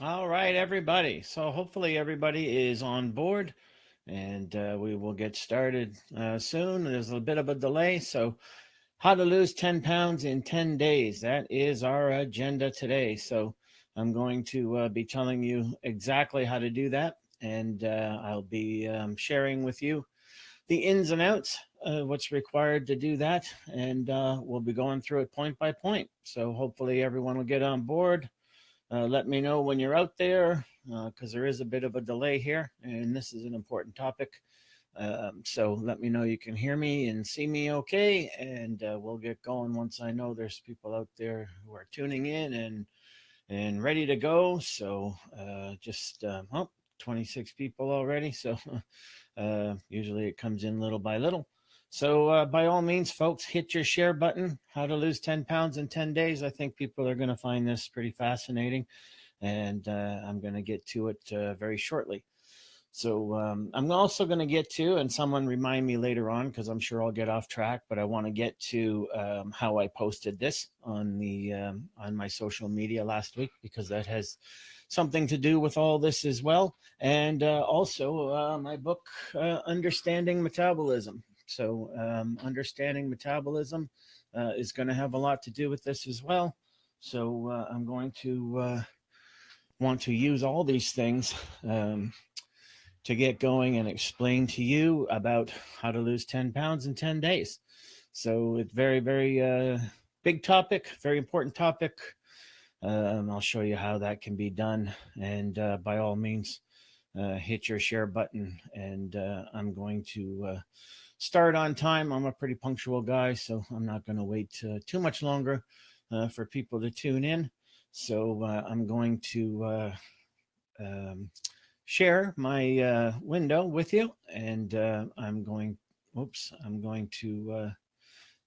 All right, everybody. So hopefully everybody is on board and we will get started soon. There's a bit of a delay. So, how to lose 10 pounds in 10 days. That is our agenda today. So, I'm going to be telling you exactly how to do that. And I'll be sharing with you the ins and outs, what's required to do that. And we'll be going through it point by point. So, hopefully, everyone will get on board. Let me know when you're out there because there is a bit of a delay here, and this is an important topic. So let me know you can hear me and see me okay, and we'll get going once I know there's people out there who are tuning in and ready to go. So just 26 people already. So usually it comes in little by little. So by all means, folks, hit your share button. How to lose 10 pounds in 10 days. I think people are going to find this pretty fascinating, and I'm going to get to it very shortly. So I'm also going to get to, and someone remind me later on because I'm sure I'll get off track. But I want to get to how I posted this on my social media last week because that has something to do with all this as well, and also my book, Understanding Metabolism. So understanding metabolism is going to have a lot to do with this as well. So I'm going to want to use all these things to get going and explain to you about how to lose 10 pounds in 10 days. So it's very, very big topic, very important topic. I'll show you how that can be done. And by all means, hit your share button. And I'm going to start on time. I'm a pretty punctual guy, so I'm not going to wait too much longer for people to tune in. So I'm going to um, share my window with you, and I'm going to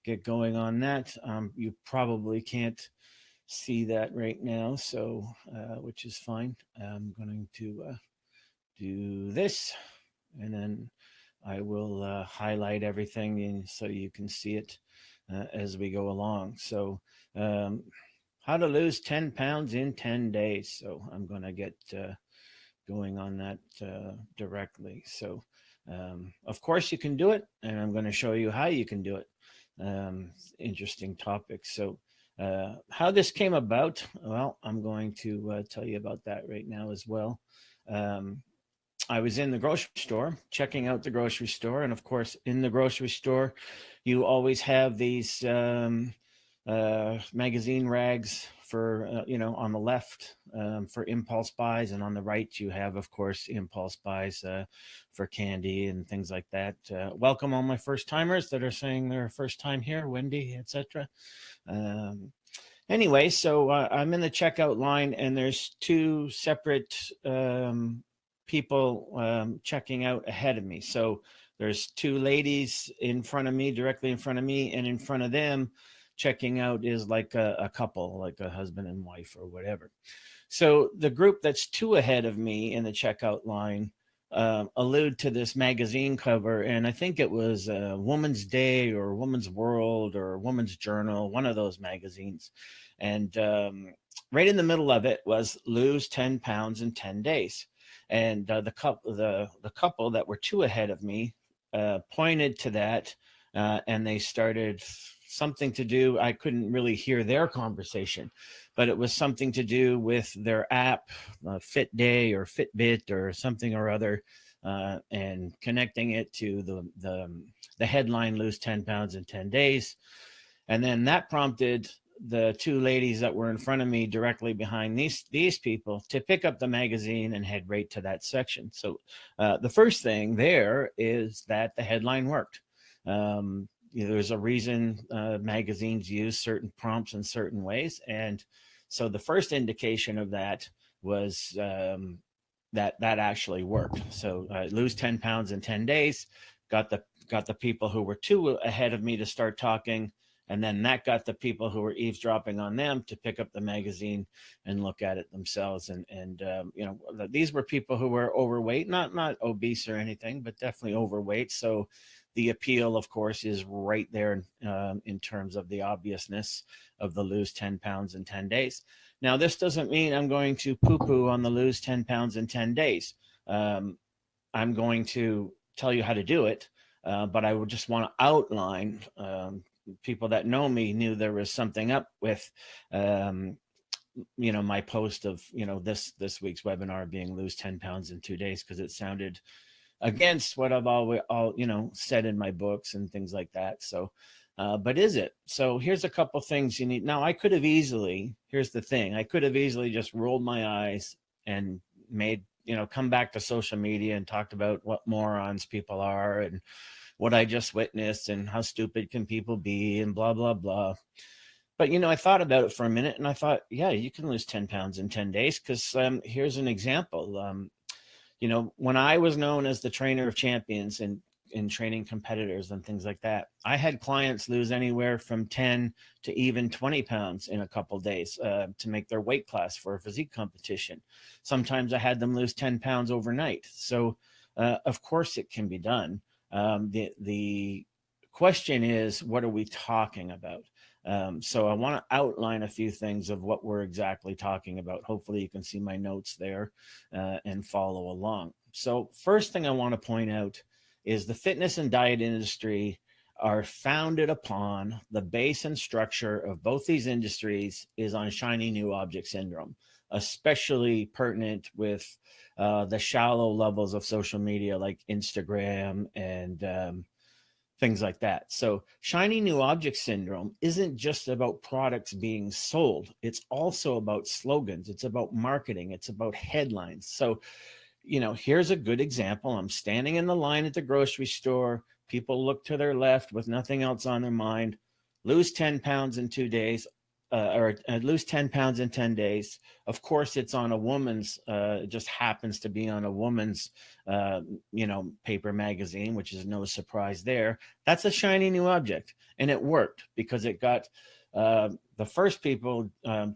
get going on that. You probably can't see that right now, so which is fine. I'm going to do this, and then I will highlight everything so you can see it as we go along. So, um, how to lose 10 pounds in 10 days. So, I'm going to get going on that directly. So, of course, you can do it, and I'm going to show you how you can do it. Interesting topic. So, how this came about, well, I'm going to tell you about that right now as well. Um, I was in the grocery store, checking out the grocery store. And of course, in the grocery store, you always have these magazine rags for, on the left for impulse buys. And on the right, you have, of course, impulse buys for candy and things like that. Welcome all my first timers that are saying their first time here, Wendy, etc. Um, anyway, so I'm in the checkout line, and there's two separate people checking out ahead of me. So there's two ladies in front of me, directly in front of me, and in front of them checking out is like a couple, like a husband and wife or whatever. So the group that's two ahead of me in the checkout line allude to this magazine cover, and I think it was Woman's Day or Woman's World or Woman's Journal, one of those magazines. And right in the middle of it was lose 10 pounds in 10 days. And the couple that were two ahead of me pointed to that, and they started something to do. I couldn't really hear their conversation, but it was something to do with their app, Fit Day or Fitbit or something or other, and connecting it to the headline "Lose 10 pounds in 10 days," and then that prompted the two ladies that were in front of me directly behind these people to pick up the magazine and head right to that section. So the first thing there is that the headline worked. There's a reason magazines use certain prompts in certain ways, and so the first indication of that was that actually worked. So lose 10 pounds in 10 days, got the people who were two ahead of me to start talking, and then that got the people who were eavesdropping on them to pick up the magazine and look at it themselves. And these were people who were overweight, not obese or anything, but definitely overweight. So the appeal, of course, is right there in terms of the obviousness of the lose 10 pounds in 10 days. Now, this doesn't mean I'm going to poo-poo on the lose 10 pounds in 10 days. I'm going to tell you how to do it, but I would just want to outline. People that know me knew there was something up with, my post of, this week's webinar being lose 10 pounds in 2 days, because it sounded against what I've always said in my books and things like that. So, but is it? So here's a couple things you need. Now, I could have easily, here's the thing, I could have easily just rolled my eyes and made, come back to social media and talked about what morons people are and what I just witnessed and how stupid can people be and blah, blah, blah. But, I thought about it for a minute and I thought, yeah, you can lose 10 pounds in 10 days because here's an example. When I was known as the trainer of champions and in training competitors and things like that, I had clients lose anywhere from 10 to even 20 pounds in a couple of days to make their weight class for a physique competition. Sometimes I had them lose 10 pounds overnight. So of course it can be done. The question is, what are we talking about? So I want to outline a few things of what we're exactly talking about. Hopefully you can see my notes there and follow along. So first thing I want to point out is the fitness and diet industry are founded upon the base and structure of both these industries is on shiny new object syndrome, especially pertinent with the shallow levels of social media like Instagram and things like that. So shiny new object syndrome isn't just about products being sold. It's also about slogans. It's about marketing. It's about headlines. So, here's a good example. I'm standing in the line at the grocery store. People look to their left with nothing else on their mind. Lose 10 pounds in 2 days. Or lose 10 pounds in 10 days. Of course, it's on a woman's, it just happens to be on a woman's, paper magazine, which is no surprise there. That's a shiny new object. And it worked because it got the first people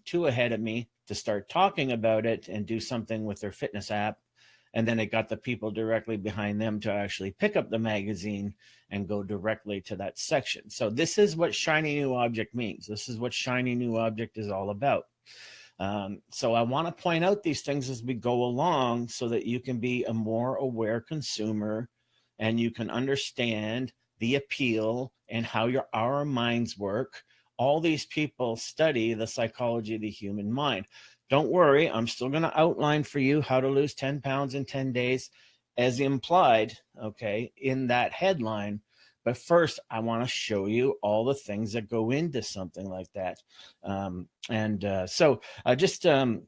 two ahead of me to start talking about it and do something with their fitness app. And then it got the people directly behind them to actually pick up the magazine and go directly to that section. So this is what shiny new object means. This is what shiny new object is all about. So I want to point out these things as we go along so that you can be a more aware consumer and you can understand the appeal and how our minds work. All these people study the psychology of the human mind. Don't worry, I'm still going to outline for you how to lose 10 pounds in 10 days as implied, okay, in that headline. But first, I want to show you all the things that go into something like that. So just a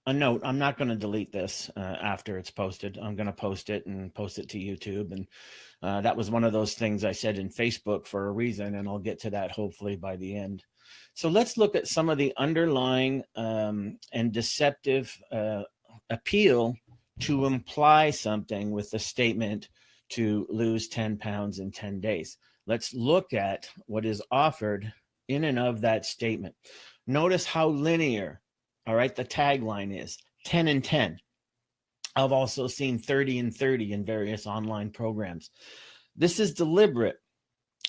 note, I'm not going to delete this after it's posted. I'm going to post it and post it to YouTube. And that was one of those things I said in Facebook for a reason, and I'll get to that hopefully by the end. So let's look at some of the underlying and deceptive appeal to imply something with the statement to lose 10 pounds in 10 days. Let's look at what is offered in and of that statement. Notice how linear, all right, the tagline is 10 and 10. I've also seen 30 and 30 in various online programs. This is deliberate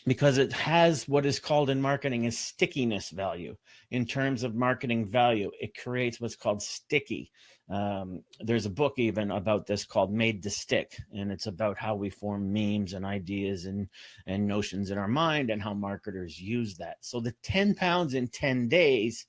because it has what is called in marketing a stickiness value. In terms of marketing value, it creates what's called sticky. There's a book even about this called Made to Stick, and it's about how we form memes and ideas and notions in our mind and how marketers use that. So the 10 pounds in 10 days,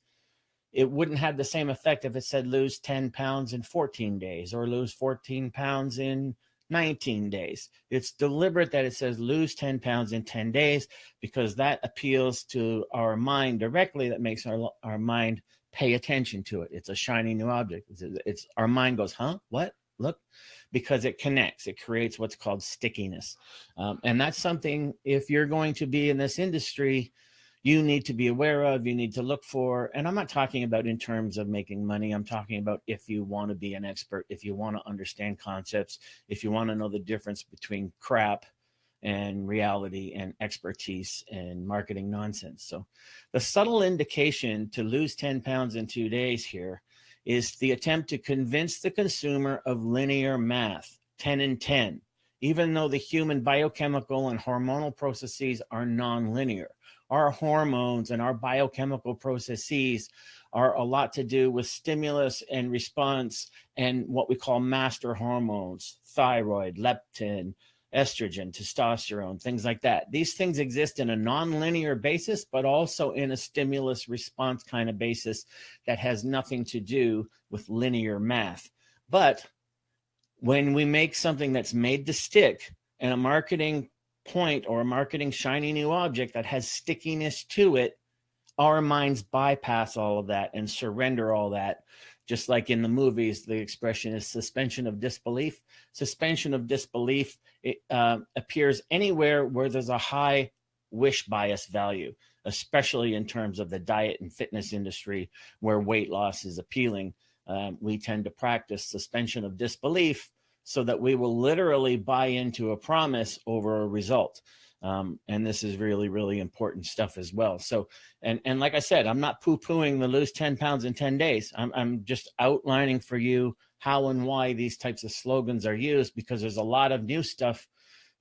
it wouldn't have the same effect if it said lose 10 pounds in 14 days or lose 14 pounds in 19 days. It's deliberate that it says lose 10 pounds in 10 days because that appeals to our mind directly. That makes our mind pay attention to it. It's a shiny new object. It's our mind goes, huh? What? Look, because it connects. It creates what's called stickiness. And that's something, if you're going to be in this industry, you need to be aware of, you need to look for. And I'm not talking about in terms of making money. I'm talking about if you want to be an expert, if you want to understand concepts, if you want to know the difference between crap and reality and expertise and marketing nonsense. So the subtle indication to lose 10 pounds in 2 days here is the attempt to convince the consumer of linear math, 10 and 10, even though the human biochemical and hormonal processes are nonlinear. our hormones and our biochemical processes are a lot to do with stimulus and response and what we call master hormones, thyroid, leptin, estrogen, testosterone, things like that. These things exist in a non-linear basis, but also in a stimulus response kind of basis that has nothing to do with linear math. But when we make something that's made to stick and a marketing point or a marketing shiny new object that has stickiness to it, our minds bypass all of that and surrender all that. Just like in the movies, the expression is suspension of disbelief. Suspension of disbelief appears anywhere where there's a high wish bias value, especially in terms of the diet and fitness industry where weight loss is appealing. We tend to practice suspension of disbelief so that we will literally buy into a promise over a result. And this is really, really important stuff as well. So, and like I said, I'm not poo-pooing the lose 10 pounds in 10 days. I'm just outlining for you how and why these types of slogans are used, because there's a lot of new stuff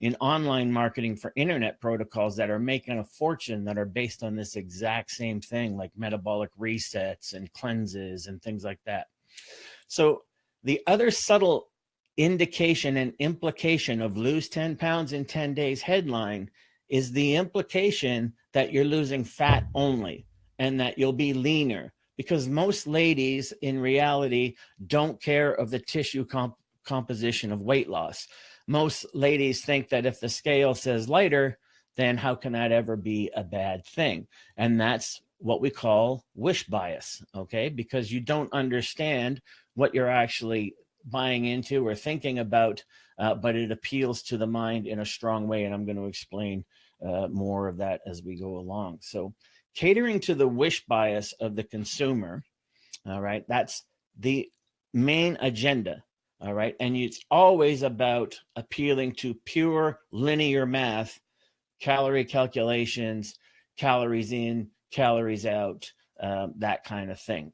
in online marketing for internet protocols that are making a fortune that are based on this exact same thing, like metabolic resets and cleanses and things like that. So the other subtle indication and implication of lose 10 pounds in 10 days headline is the implication that you're losing fat only and that you'll be leaner, because most ladies in reality don't care of the tissue composition of weight loss. Most ladies think that if the scale says lighter, then how can that ever be a bad thing? And that's what we call wish bias, okay? Because you don't understand what you're actually buying into or thinking about, but it appeals to the mind in a strong way. And I'm going to explain more of that as we go along. So catering to the wish bias of the consumer, all right, that's the main agenda, all right? And it's always about appealing to pure linear math, calorie calculations, calories in, calories out, that kind of thing.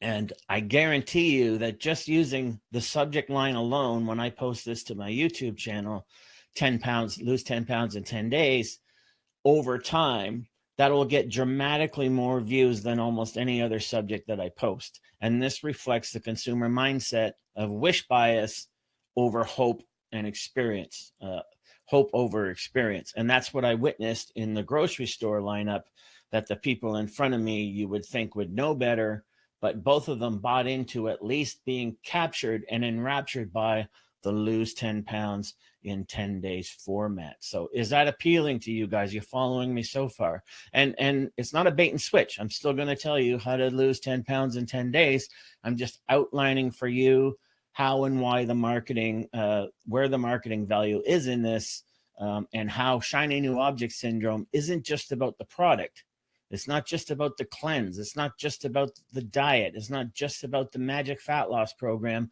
And I guarantee you that just using the subject line alone, when I post this to my YouTube channel, 10 pounds, lose 10 pounds in 10 days, over time, that will get dramatically more views than almost any other subject that I post. And this reflects the consumer mindset of wish bias over hope and experience, hope over experience. And that's what I witnessed in the grocery store lineup, that the people in front of me you would think would know better, but both of them bought into at least being captured and enraptured by the lose 10 pounds in 10 days format. So is that appealing to you guys? You're following me so far? And it's not a bait and switch. I'm still going to tell you how to lose 10 pounds in 10 days. I'm just outlining for you how and why the marketing, where the marketing value is in this, and how shiny new object syndrome isn't just about the product. It's not just about the cleanse. It's not just about the diet. It's not just about the magic fat loss program.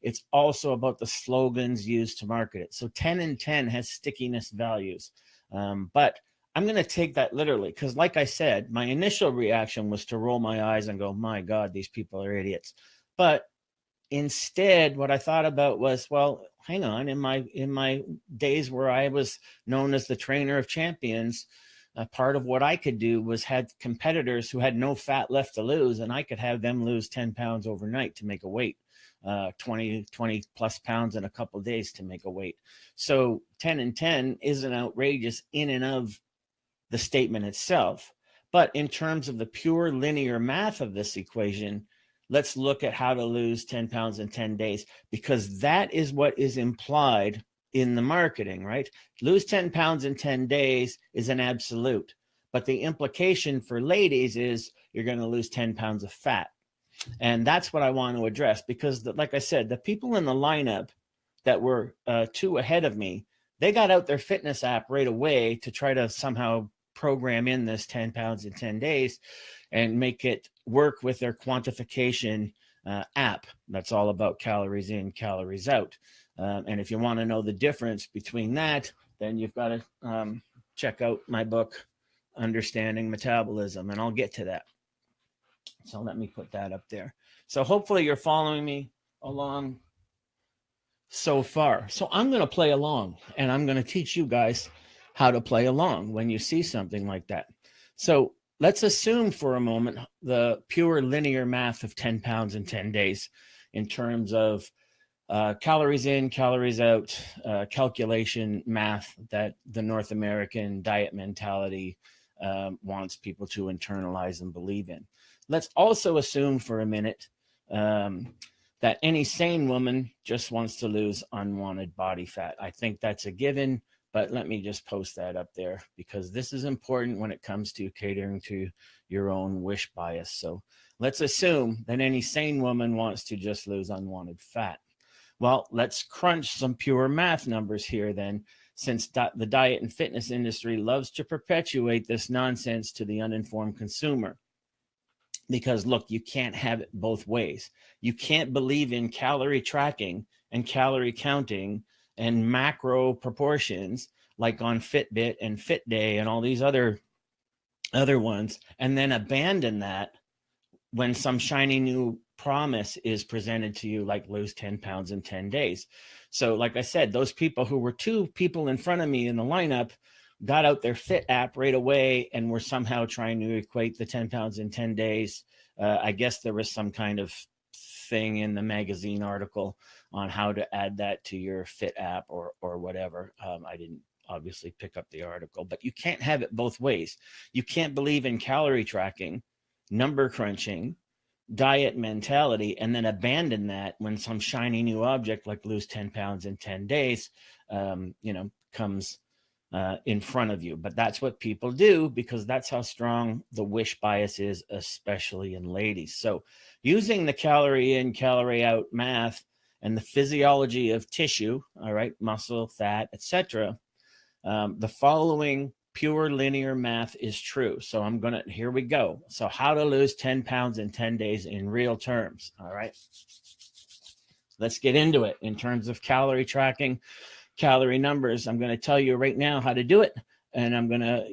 It's also about the slogans used to market it. So 10 and 10 has stickiness values. But I'm going to take that literally because, like I said, my initial reaction was to roll my eyes and go, my God, these people are idiots. But instead, what I thought about was, well, hang on, in my days where I was known as the trainer of champions, part of what I could do was had competitors who had no fat left to lose, and I could have them lose 10 pounds overnight to make a weight, 20 plus pounds in a couple of days to make a weight. So 10 and 10 isn't outrageous in and of the statement itself. But in terms of the pure linear math of this equation, let's look at how to lose 10 pounds in 10 days, because that is what is implied in the marketing, right? Lose 10 pounds in 10 days is an absolute, but the implication for ladies is you're going to lose 10 pounds of fat. And that's what I want to address, because like I said, the people in the lineup that were two ahead of me, they got out their fitness app right away to try to somehow program in this 10 pounds in 10 days and make it work with their quantification app. That's all about calories in, calories out. And if you want to know the difference between that, then you've got to check out my book, Understanding Metabolism, and I'll get to that. So let me put that up there. So hopefully you're following me along so far. So I'm going to play along, and I'm going to teach you guys how to play along when you see something like that. So let's assume for a moment the pure linear math of 10 pounds in 10 days in terms of calories in, calories out, calculation math that the North American diet mentality wants people to internalize and believe in. Let's also assume for a minute that any sane woman just wants to lose unwanted body fat. I think that's a given, but let me just post that up there because this is important when it comes to catering to your own wish bias. So let's assume that any sane woman wants to just lose unwanted fat. Well, let's crunch some pure math numbers here then, since the diet and fitness industry loves to perpetuate this nonsense to the uninformed consumer. Because look, you can't have it both ways. You can't believe in calorie tracking and calorie counting and macro proportions like on Fitbit and FitDay and all these other ones, and then abandon that when some shiny new promise is presented to you, like lose 10 pounds in 10 days. So like I said, those people who were 2 people in front of me in the lineup got out their Fit app right away and were somehow trying to equate the 10 pounds in 10 days. I guess there was some kind of thing in the magazine article on how to add that to your Fit app or whatever. I didn't obviously pick up the article, but you can't have it both ways. You can't believe in calorie tracking, number crunching, diet mentality, and then abandon that when some shiny new object like lose 10 pounds in 10 days, comes in front of you. But that's what people do because that's how strong the wish bias is, especially in ladies. So using the calorie in, calorie out math and the physiology of tissue, all right, muscle, fat, etc., the following pure linear math is true. So here we go. So how to lose 10 pounds in 10 days in real terms. All right. Let's get into it in terms of calorie tracking, calorie numbers. I'm going to tell you right now how to do it. And I'm going to,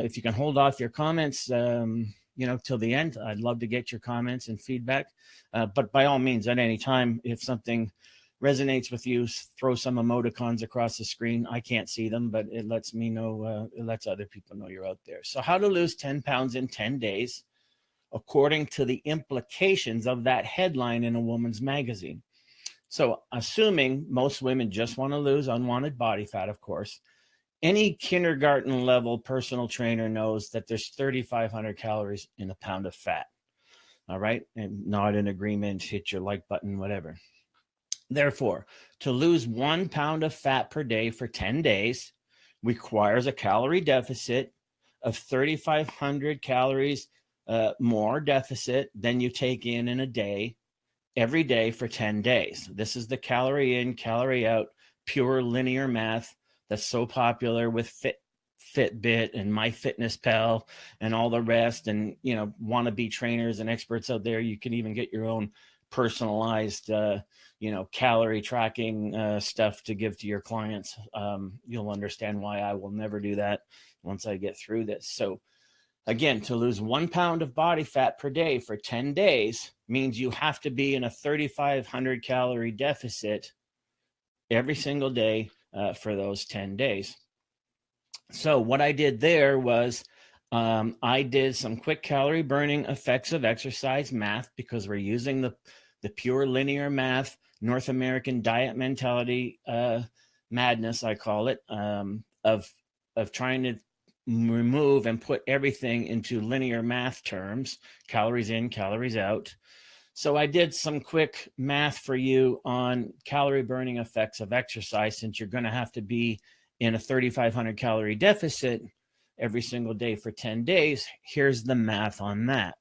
if you can hold off your comments, till the end, I'd love to get your comments and feedback. But by all means, at any time, if something resonates with you, throw some emoticons across the screen. I can't see them, but it lets me know, it lets other people know you're out there. So how to lose 10 pounds in 10 days, according to the implications of that headline in a woman's magazine. So assuming most women just want to lose unwanted body fat, of course, any kindergarten level personal trainer knows that there's 3,500 calories in a pound of fat. All right. And nod in agreement, hit your like button, whatever. Therefore, to lose 1 pound of fat per day for 10 days requires a calorie deficit of 3,500 calories more deficit than you take in a day, every day for 10 days. This is the calorie in, calorie out, pure linear math that's so popular with Fitbit and MyFitnessPal and all the rest. And, wannabe trainers and experts out there, you can even get your own personalized calorie tracking stuff to give to your clients. You'll understand why I will never do that once I get through this. So again, to lose 1 pound of body fat per day for 10 days means you have to be in a 3,500 calorie deficit every single day for those 10 days. So what I did there was I did some quick calorie burning effects of exercise math, because we're using the pure linear math, North American diet mentality madness, I call it, of trying to remove and put everything into linear math terms, calories in, calories out. So I did some quick math for you on calorie burning effects of exercise, since you're going to have to be in a 3,500 calorie deficit every single day for 10 days. Here's the math on that.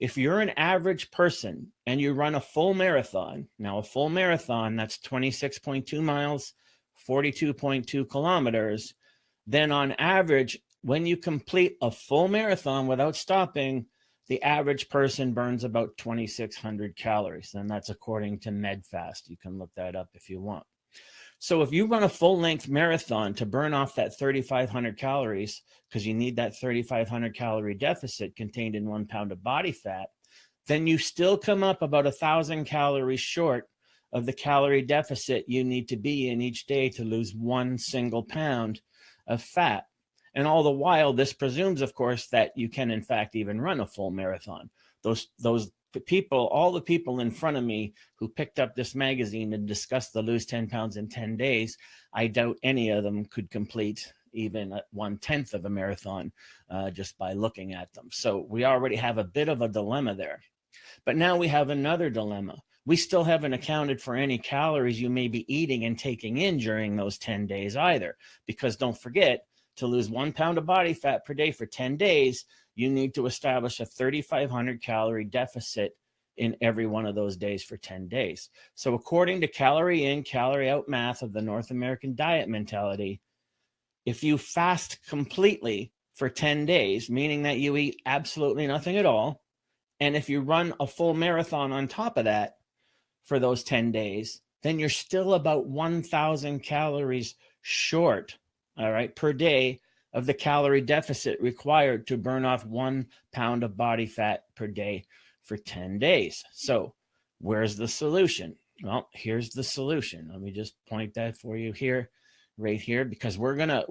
If you're an average person and you run a full marathon, now a full marathon, that's 26.2 miles, 42.2 kilometers, then on average, when you complete a full marathon without stopping, the average person burns about 2,600 calories. And that's according to MedFast. You can look that up if you want. So if you run a full-length marathon to burn off that 3,500 calories, because you need that 3,500 calorie deficit contained in 1 pound of body fat, then you still come up about 1,000 calories short of the calorie deficit you need to be in each day to lose 1 single pound of fat. And all the while, this presumes, of course, that you can, in fact, even run a full marathon. Those people, all the people in front of me who picked up this magazine and discussed the lose 10 pounds in 10 days, I doubt any of them could complete even 1/10 of a marathon just by looking at them. So we already have a bit of a dilemma there. But now we have another dilemma. We still haven't accounted for any calories you may be eating and taking in during those 10 days either. Because don't forget, to lose 1 pound of body fat per day for 10 days, you need to establish a 3,500 calorie deficit in every one of those days for 10 days. So according to calorie in, calorie out math of the North American diet mentality, if you fast completely for 10 days, meaning that you eat absolutely nothing at all, and if you run a full marathon on top of that for those 10 days, then you're still about 1,000 calories short, all right, per day of the calorie deficit required to burn off 1 pound of body fat per day for 10 days. So where's the solution? Well, here's the solution. Let me just point that for you here, right here, because we're going to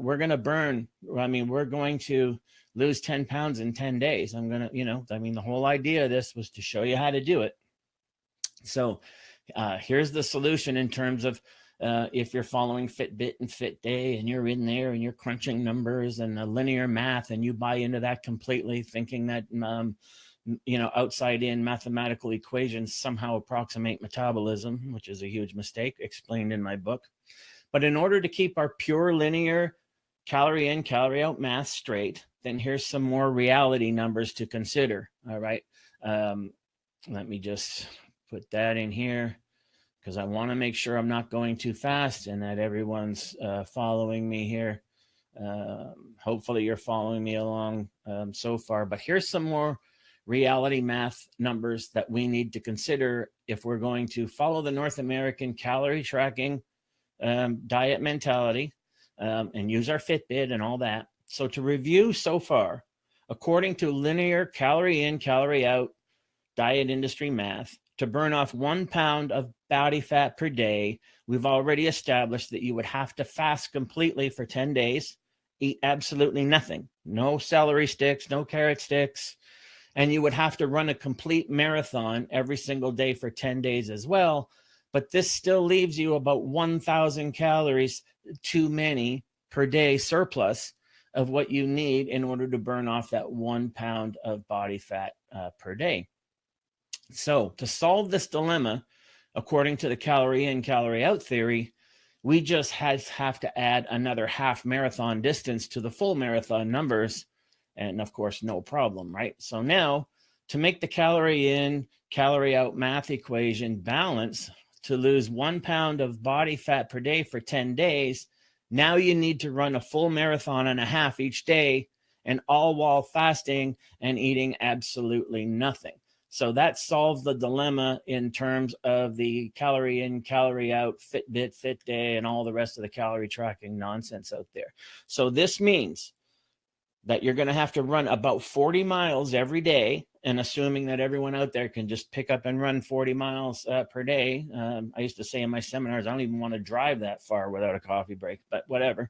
lose 10 pounds in 10 days. The whole idea of this was to show you how to do it. So here's the solution in terms of if you're following Fitbit and FitDay and you're in there and you're crunching numbers and linear math and you buy into that completely, thinking that, outside in mathematical equations somehow approximate metabolism, which is a huge mistake explained in my book. But in order to keep our pure linear calorie in, calorie out math straight, then here's some more reality numbers to consider. All right. Let me just put that in here because I want to make sure I'm not going too fast and that everyone's following me here. Hopefully you're following me along so far, but here's some more reality math numbers that we need to consider if we're going to follow the North American calorie tracking diet mentality and use our Fitbit and all that. So to review so far, according to linear calorie in, calorie out diet industry math, to burn off 1 pound of body fat per day, we've already established that you would have to fast completely for 10 days, eat absolutely nothing, no celery sticks, no carrot sticks, and you would have to run a complete marathon every single day for 10 days as well. But this still leaves you about 1,000 calories too many per day surplus of what you need in order to burn off that 1 pound of body fat per day. So to solve this dilemma, according to the calorie in, calorie out theory, we just have to add another half marathon distance to the full marathon numbers. And of course, no problem, right? So now to make the calorie in, calorie out math equation balance, to lose 1 pound of body fat per day for 10 days, now you need to run a full marathon and a half each day, and all while fasting and eating absolutely nothing. So that solves the dilemma in terms of the calorie in, calorie out, Fitbit, FitDay, and all the rest of the calorie tracking nonsense out there. So this means that you're going to have to run about 40 miles every day. And assuming that everyone out there can just pick up and run 40 miles per day. I used to say in my seminars, I don't even want to drive that far without a coffee break, but whatever.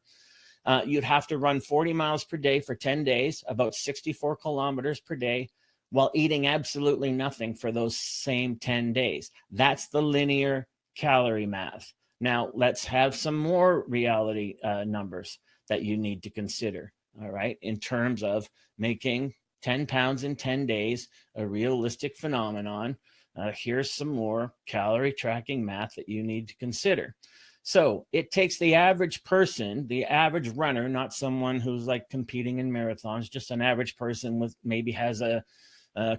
You'd have to run 40 miles per day for 10 days, about 64 kilometers per day, while eating absolutely nothing for those same 10 days. That's the linear calorie math. Now, let's have some more reality numbers that you need to consider, all right, in terms of making 10 pounds in 10 days a realistic phenomenon. Here's some more calorie tracking math that you need to consider. So it takes the average person, the average runner, not someone who's like competing in marathons, just an average person with maybe has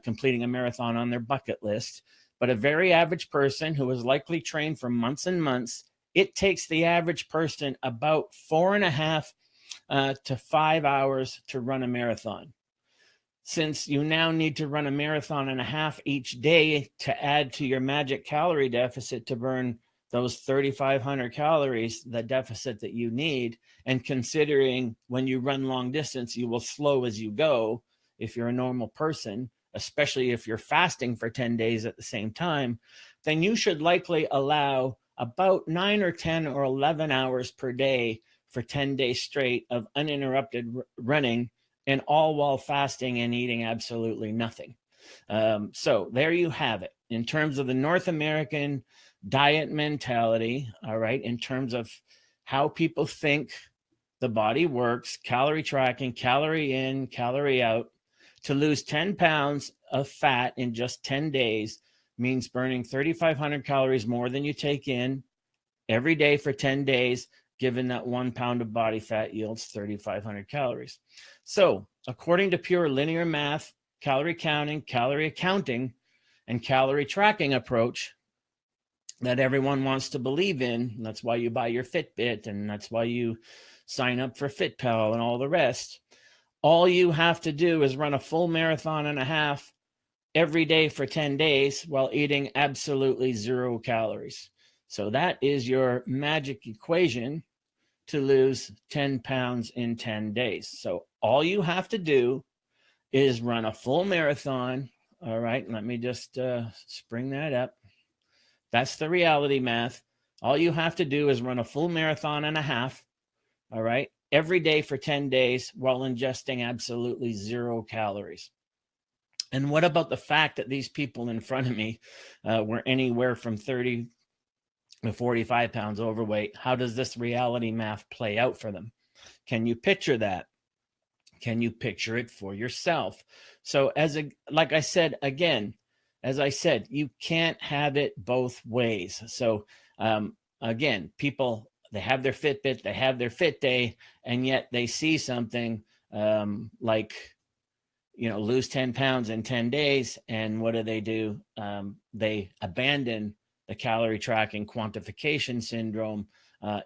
completing a marathon on their bucket list, but a very average person who is likely trained for months and months. It takes the average person about 4.5 to 5 hours to run a marathon. Since you now need to run a marathon and a half each day to add to your magic calorie deficit to burn those 3,500 calories, the deficit that you need, and considering when you run long distance, you will slow as you go if you're a normal person, especially if you're fasting for 10 days at the same time, then you should likely allow about 9 or 10 or 11 hours per day for 10 days straight of uninterrupted running, and all while fasting and eating absolutely nothing. So there you have it. In terms of the North American diet mentality, all right, in terms of how people think the body works, calorie tracking, calorie in, calorie out, to lose 10 pounds of fat in just 10 days means burning 3,500 calories more than you take in every day for 10 days, given that 1 pound of body fat yields 3,500 calories. So according to pure linear math, calorie counting, calorie accounting, and calorie tracking approach that everyone wants to believe in, and that's why you buy your Fitbit, and that's why you sign up for FitPal and all the rest, all you have to do is run a full marathon and a half every day for 10 days while eating absolutely 0 calories. So that is your magic equation to lose 10 pounds in 10 days. So all you have to do is run a full marathon. All right, let me just spring that up. That's the reality math. All you have to do is run a full marathon and a half, all right, every day for 10 days while ingesting absolutely 0 calories. And what about the fact that these people in front of me were anywhere from 30 to 45 pounds overweight? How does this reality math play out for them? Can you picture that? Can you picture it for yourself? So like I said, again, as I said, you can't have it both ways. So again, people, they have their Fitbit, they have their Fit Day, and yet they see something like, lose 10 pounds in 10 days. And what do? They abandon the calorie tracking quantification syndrome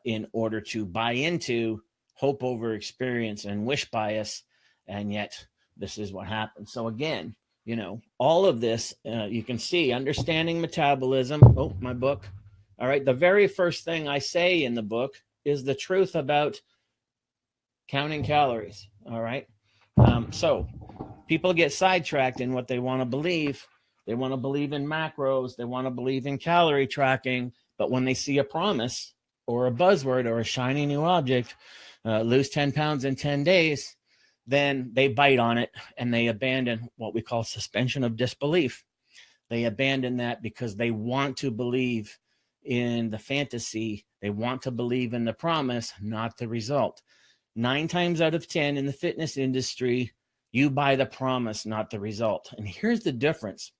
in order to buy into hope over experience and wish bias. And yet this is what happens. So again, all of this, you can see understanding metabolism. Oh, my book. All right. The very first thing I say in the book is the truth about counting calories. All right. So people get sidetracked in what they want to believe. They want to believe in macros. They want to believe in calorie tracking. But when they see a promise or a buzzword or a shiny new object, lose 10 pounds in 10 days, then they bite on it and they abandon what we call suspension of disbelief. They abandon that because they want to believe in the fantasy. They want to believe in the promise, not the result. 9 times out of 10 in the fitness industry, you buy the promise, not the result. And here's the difference.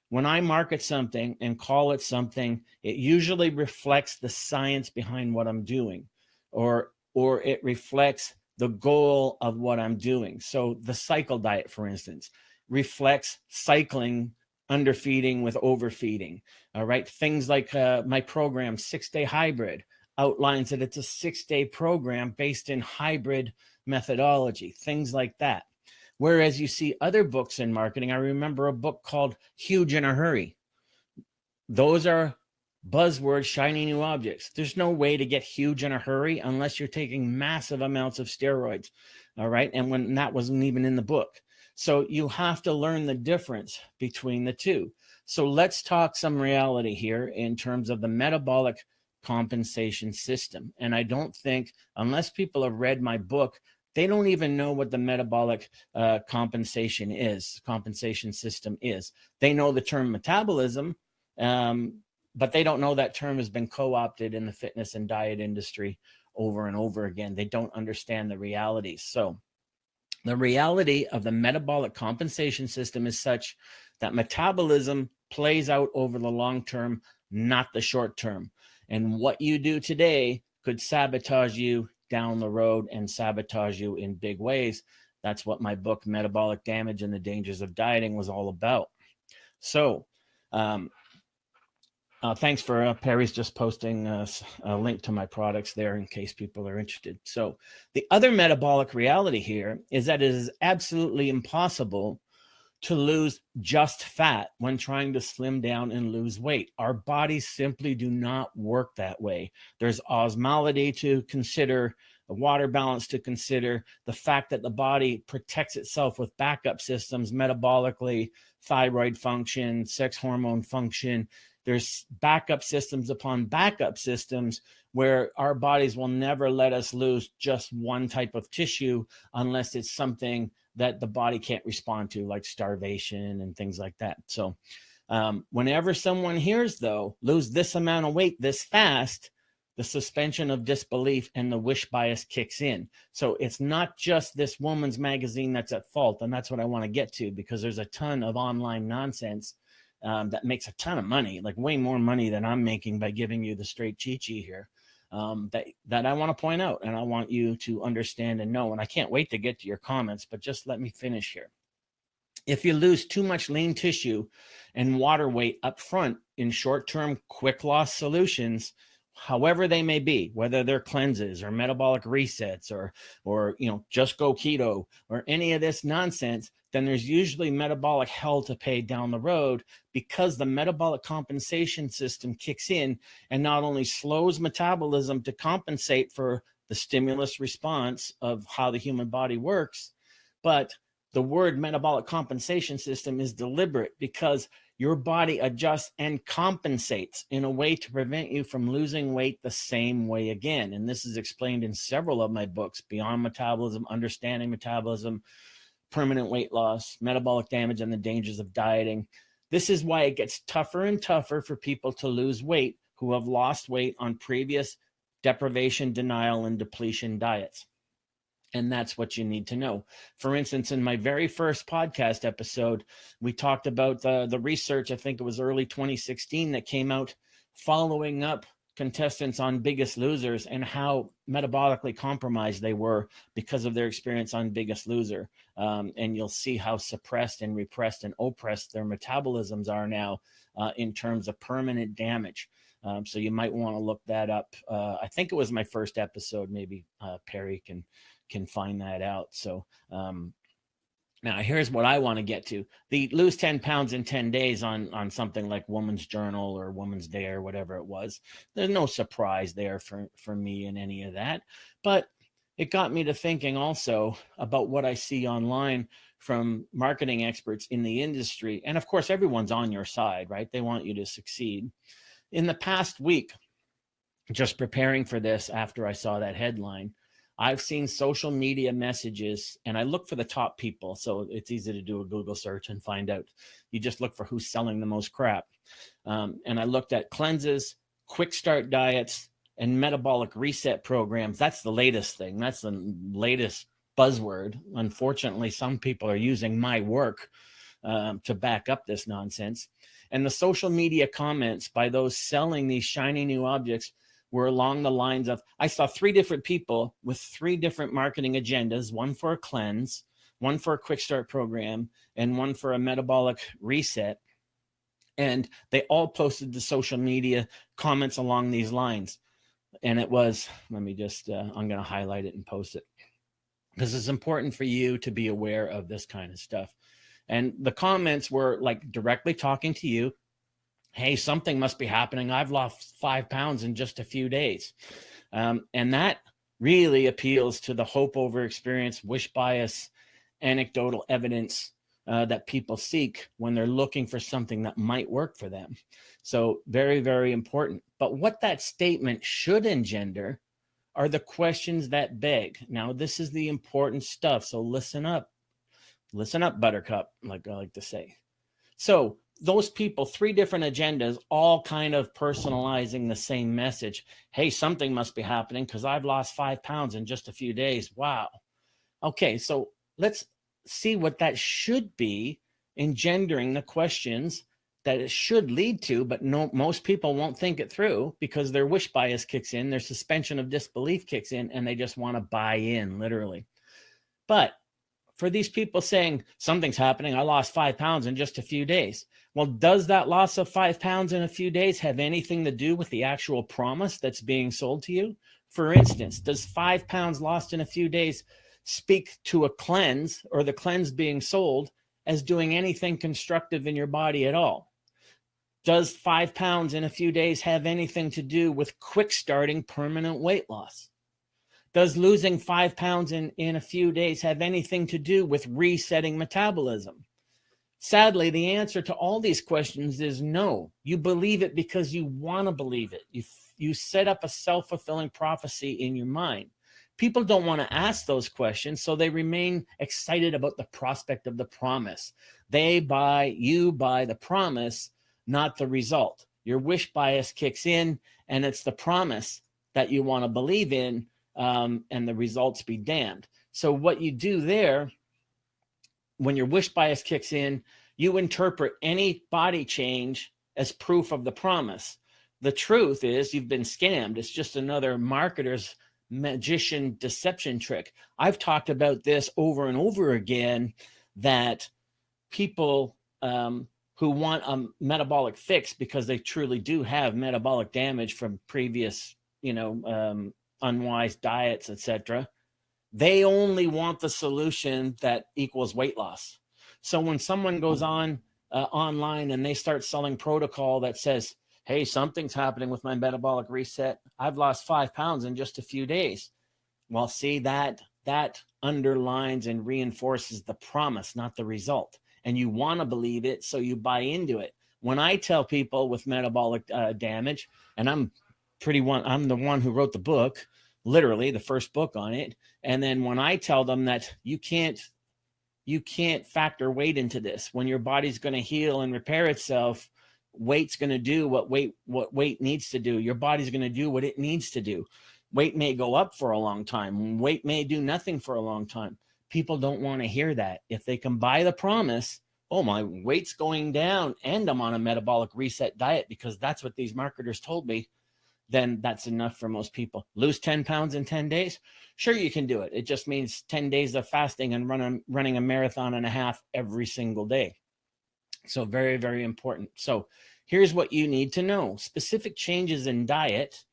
When I market something and call it something, it usually reflects the science behind what I'm doing, or it reflects the goal of what I'm doing. So the cycle diet, for instance, reflects cycling, underfeeding with overfeeding. All right. Things like my program, 6-Day Hybrid, outlines that it's a 6-day program based in hybrid methodology, things like that. Whereas you see other books in marketing, I remember a book called Huge in a Hurry. Those are buzzwords, shiny new objects. There's no way to get huge in a hurry unless you're taking massive amounts of steroids. All right. And when that wasn't even in the book. So you have to learn the difference between the two. So let's talk some reality here in terms of the metabolic compensation system. And I don't think, unless people have read my book, they don't even know what the metabolic compensation system is. They know the term metabolism, but they don't know that term has been co-opted in the fitness and diet industry over and over again. They don't understand the realities. So the reality of the metabolic compensation system is such that metabolism plays out over the long term, not the short term. And what you do today could sabotage you down the road and sabotage you in big ways. That's what my book, Metabolic Damage and the Dangers of Dieting, was all about. So thanks for Perry's just posting a link to my products there in case people are interested. So the other metabolic reality here is that it is absolutely impossible to lose just fat when trying to slim down and lose weight. Our bodies simply do not work that way. There's osmolality to consider, the water balance to consider, the fact that the body protects itself with backup systems metabolically thyroid function, sex hormone function. There's backup systems upon backup systems where our bodies will never let us lose just one type of tissue unless it's something that the body can't respond to, like starvation and things like that. So whenever someone hears, though, lose this amount of weight this fast, the suspension of disbelief and the wish bias kicks in. So it's not just this woman's magazine that's at fault. And that's what I want to get to, because there's a ton of online nonsense that makes a ton of money, like way more money than I'm making by giving you the straight chi-chi here, that I want to point out and I want you to understand and know. And I can't wait to get to your comments, but just let me finish here. If you lose too much lean tissue and water weight up front in short-term quick loss solutions, however they may be, whether they're cleanses or metabolic resets or just go keto or any of this nonsense, then there's usually metabolic hell to pay down the road, because the metabolic compensation system kicks in and not only slows metabolism to compensate for the stimulus response of how the human body works, but the word metabolic compensation system is deliberate, because your body adjusts and compensates in a way to prevent you from losing weight the same way again. And this is explained in several of my books: Beyond Metabolism, Understanding Metabolism, Permanent Weight Loss, Metabolic Damage, and the Dangers of Dieting. This is why it gets tougher and tougher for people to lose weight who have lost weight on previous deprivation, denial, and depletion diets. And that's what you need to know. For instance, in my very first podcast episode, we talked about the research, I think it was early 2016, that came out following up contestants on Biggest Losers and how metabolically compromised they were because of their experience on Biggest Loser. And you'll see how suppressed and repressed and oppressed their metabolisms are now in terms of permanent damage. So you might want to look that up. I think it was my first episode. Maybe Perry can find that out. So now here's what I want to get to. The lose 10 pounds in 10 days on something like Woman's Journal or Woman's Day or whatever it was. There's no surprise there for me in any of that. But it got me to thinking also about what I see online from marketing experts in the industry. And of course, everyone's on your side, right? They want you to succeed. In the past week, just preparing for this after I saw that headline, I've seen social media messages, and I look for the top people. So it's easy to do a Google search and find out. You just look for who's selling the most crap. And I looked at cleanses, quick start diets, and metabolic reset programs. That's the latest thing. That's the latest buzzword. Unfortunately, some people are using my work to back up this nonsense. And the social media comments by those selling these shiny new objects were along the lines of, I saw 3 different people with 3 different marketing agendas, one for a cleanse, one for a quick start program, and one for a metabolic reset. And they all posted to social media comments along these lines. And it was, let me just, I'm going to highlight it and post it, because it's important for you to be aware of this kind of stuff. And the comments were like directly talking to you. Hey, something must be happening. I've lost 5 pounds in just a few days. And that really appeals to the hope over experience, wish bias, anecdotal evidence that people seek when they're looking for something that might work for them. So very, very important. But what that statement should engender are the questions that beg. Now, this is the important stuff. So listen up. Listen up, Buttercup, like I like to say. So those people, 3 different agendas, all kind of personalizing the same message. Hey, something must be happening because I've lost 5 pounds in just a few days. Wow. Okay, so let's see what that should be engendering the questions that it should lead to, but no, most people won't think it through because their wish bias kicks in, their suspension of disbelief kicks in, and they just want to buy in, literally. But for these people saying something's happening, I lost 5 pounds in just a few days. Well, does that loss of 5 pounds in a few days have anything to do with the actual promise that's being sold to you? For instance, does 5 pounds lost in a few days speak to a cleanse or the cleanse being sold as doing anything constructive in your body at all? Does 5 pounds in a few days have anything to do with quick starting permanent weight loss? Does losing 5 pounds in a few days have anything to do with resetting metabolism? Sadly, the answer to all these questions is no. You believe it because you want to believe it. You set up a self-fulfilling prophecy in your mind. People don't want to ask those questions, so they remain excited about the prospect of the promise. You buy the promise, not the result. Your wish bias kicks in, and it's the promise that you want to believe in, and the results be damned. So what you do there, when your wish bias kicks in, you interpret any body change as proof of the promise. The truth is you've been scammed. It's just another marketer's magician deception trick. I've talked about this over and over again, that people who want a metabolic fix because they truly do have metabolic damage from previous, unwise diets, etc., they only want the solution that equals weight loss. So when someone goes on online and they start selling protocol that says, hey, something's happening with my metabolic reset, I've lost 5 pounds in just a few days. Well, see, that underlines and reinforces the promise, not the result. And you want to believe it, so you buy into it. When I tell people with metabolic damage, and I'm the one who wrote the book, literally the first book on it. And then when I tell them that you can't factor weight into this, when your body's going to heal and repair itself, weight's going to do what weight needs to do. Your body's going to do what it needs to do. Weight may go up for a long time. Weight may do nothing for a long time. People don't want to hear that. If they can buy the promise, oh, my weight's going down and I'm on a metabolic reset diet because that's what these marketers told me, then that's enough for most people. Lose 10 pounds in 10 days? Sure, you can do it. It just means 10 days of fasting and running a marathon and a half every single day. So very, very important. So here's what you need to know. Specific changes in diet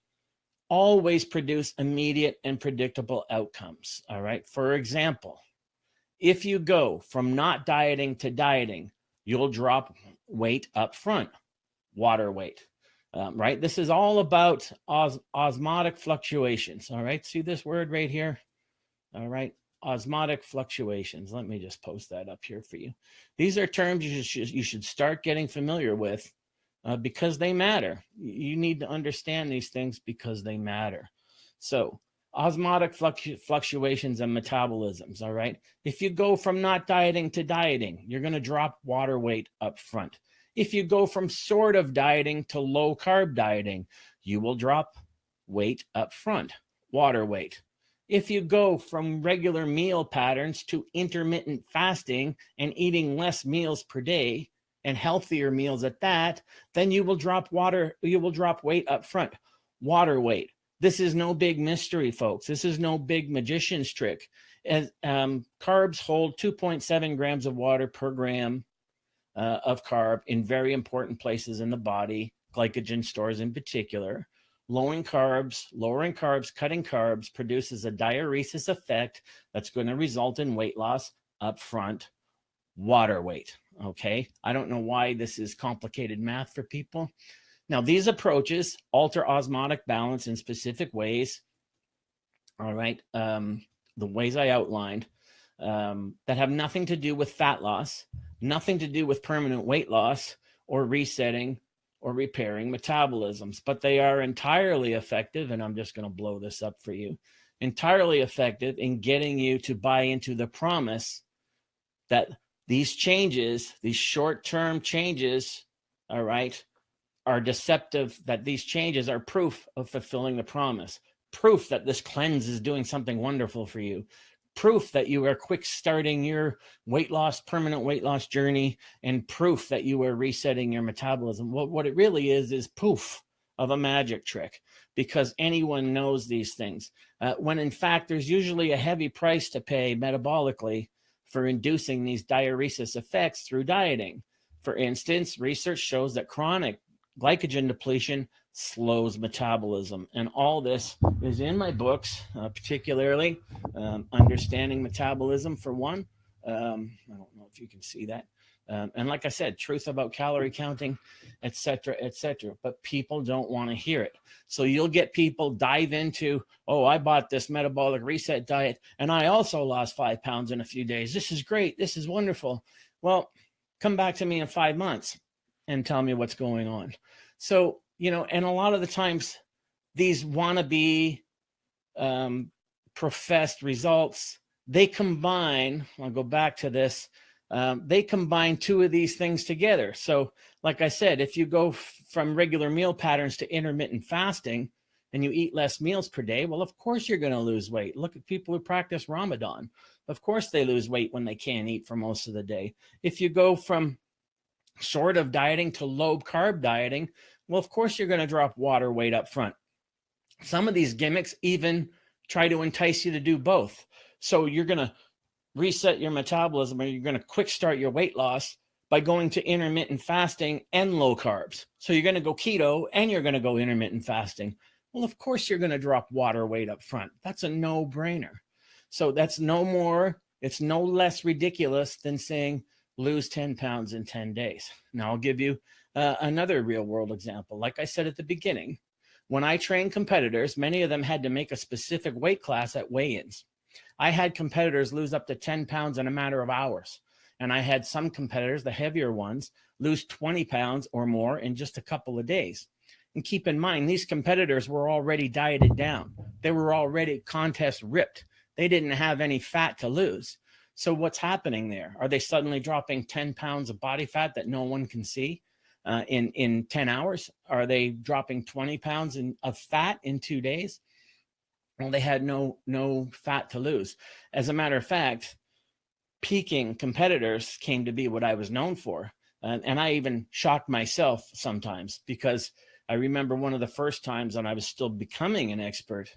always produce immediate and predictable outcomes. All right. For example, if you go from not dieting to dieting, you'll drop weight up front, water weight. Right? This is all about osmotic fluctuations. All right. See this word right here? All right. Osmotic fluctuations. Let me just post that up here for you. These are terms you should start getting familiar with because they matter. You need to understand these things because they matter. So osmotic fluctuations and metabolisms. All right. If you go from not dieting to dieting, you're going to drop water weight up front. If you go from sort of dieting to low carb dieting, you will drop weight up front, water weight. If you go from regular meal patterns to intermittent fasting and eating less meals per day and healthier meals at that, then you will drop weight up front, water weight. This is no big mystery, folks. This is no big magician's trick. Carbs hold 2.7 grams of water per gram of carb in very important places in the body, glycogen stores in particular. Lowering carbs, cutting carbs produces a diuresis effect that's going to result in weight loss up front, water weight. Okay. I don't know why this is complicated math for people. Now, these approaches alter osmotic balance in specific ways. All right. The ways I outlined that have nothing to do with fat loss, nothing to do with permanent weight loss or resetting or repairing metabolisms, but they are entirely effective, and I'm just going to blow this up for you, entirely effective in getting you to buy into the promise that these changes, these short-term changes, all right, are deceptive, that these changes are proof of fulfilling the promise, proof that this cleanse is doing something wonderful for you, proof that you are quick starting your permanent weight loss journey, and proof that you are resetting your metabolism. What it really is proof of a magic trick, because anyone knows these things. When in fact, there's usually a heavy price to pay metabolically for inducing these diuresis effects through dieting. For instance, research shows that chronic glycogen depletion slows metabolism. And all this is in my books, particularly Understanding Metabolism, for one. I don't know if you can see that. And like I said, truth about calorie counting, et cetera, but people don't want to hear it. So you'll get people dive into, oh, I bought this metabolic reset diet and I also lost 5 pounds in a few days. This is great. This is wonderful. Well, Come back to me in 5 months and tell me what's going on. So, and a lot of the times these wannabe professed results, they combine, I'll go back to this, they combine two of these things together. So like I said, if you go from regular meal patterns to intermittent fasting and you eat less meals per day, well, of course you're going to lose weight. Look at people who practice Ramadan. Of course they lose weight when they can't eat for most of the day. If you go from sort of dieting to low carb dieting, well, of course you're going to drop water weight up front. Some of these gimmicks even try to entice you to do both. So you're going to reset your metabolism, or you're going to quick start your weight loss by going to intermittent fasting and low carbs. So you're going to go keto and you're going to go intermittent fasting. Well, of course you're going to drop water weight up front. That's a no-brainer. So that's no more, it's no less ridiculous than saying lose 10 pounds in 10 days. Now I'll give you another real world example. Like I said at the beginning, when I trained competitors, many of them had to make a specific weight class at weigh-ins. I had competitors lose up to 10 pounds in a matter of hours. And I had some competitors, the heavier ones, lose 20 pounds or more in just a couple of days. And keep in mind, these competitors were already dieted down. They were already contest ripped. They didn't have any fat to lose. So what's happening there? Are they suddenly dropping 10 pounds of body fat that no one can see in 10 hours? Are they dropping 20 pounds of fat in 2 days? Well, they had no fat to lose. As a matter of fact, peaking competitors came to be what I was known for. And I even shocked myself sometimes, because I remember one of the first times when I was still becoming an expert,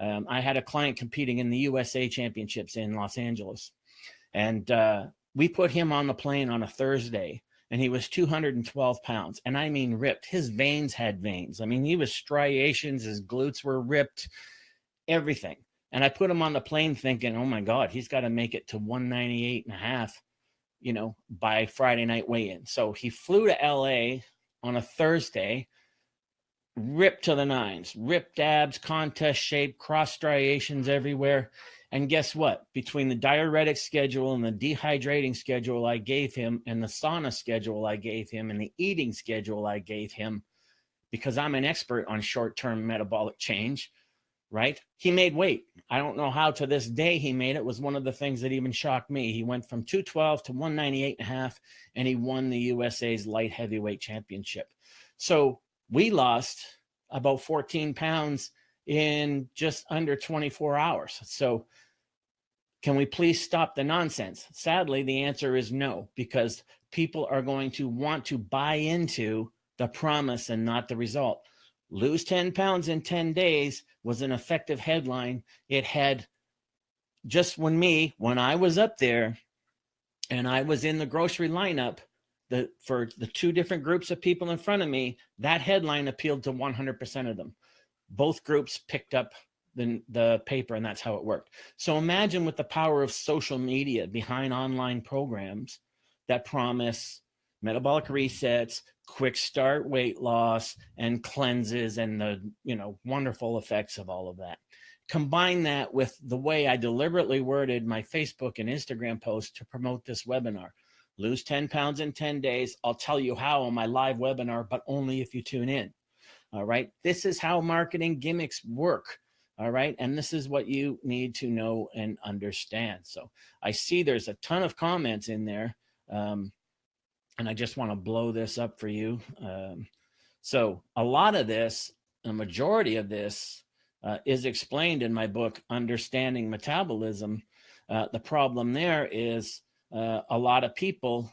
I had a client competing in the USA Championships in Los Angeles. And we put him on the plane on a Thursday, and he was 212 pounds. And I mean ripped. His veins had veins. I mean, he was striations. His glutes were ripped, everything. And I put him on the plane thinking, oh my God, he's got to make it to 198 and a half, by Friday night weigh-in. So he flew to LA on a Thursday, ripped to the nines, ripped abs, contest shape, cross striations everywhere. And guess what? Between the diuretic schedule and the dehydrating schedule I gave him, and the sauna schedule I gave him, and the eating schedule I gave him, because I'm an expert on short-term metabolic change, right? He made weight. I don't know how to this day he made it. It was one of the things that even shocked me. He went from 212 to 198 and a half, and he won the USA's light heavyweight championship. So we lost about 14 pounds in just under 24 hours. So can we please stop the nonsense? Sadly, the answer is no, because people are going to want to buy into the promise and not the result. Lose 10 pounds in 10 days was an effective headline. It had just when I was up there and I was in the grocery lineup, for the two different groups of people in front of me, that headline appealed to 100% of them. Both groups picked up the paper, and that's how it worked. So imagine with the power of social media behind online programs that promise metabolic resets, quick start weight loss, and cleanses, and the wonderful effects of all of that. Combine that with the way I deliberately worded my Facebook and Instagram posts to promote this webinar. Lose 10 pounds in 10 days. I'll tell you how on my live webinar, but only if you tune in. All right. This is how marketing gimmicks work. All right. And this is what you need to know and understand. So I see there's a ton of comments in there. And I just want to blow this up for you. So a lot of this, a majority of this is explained in my book, Understanding Metabolism. The problem there is a lot of people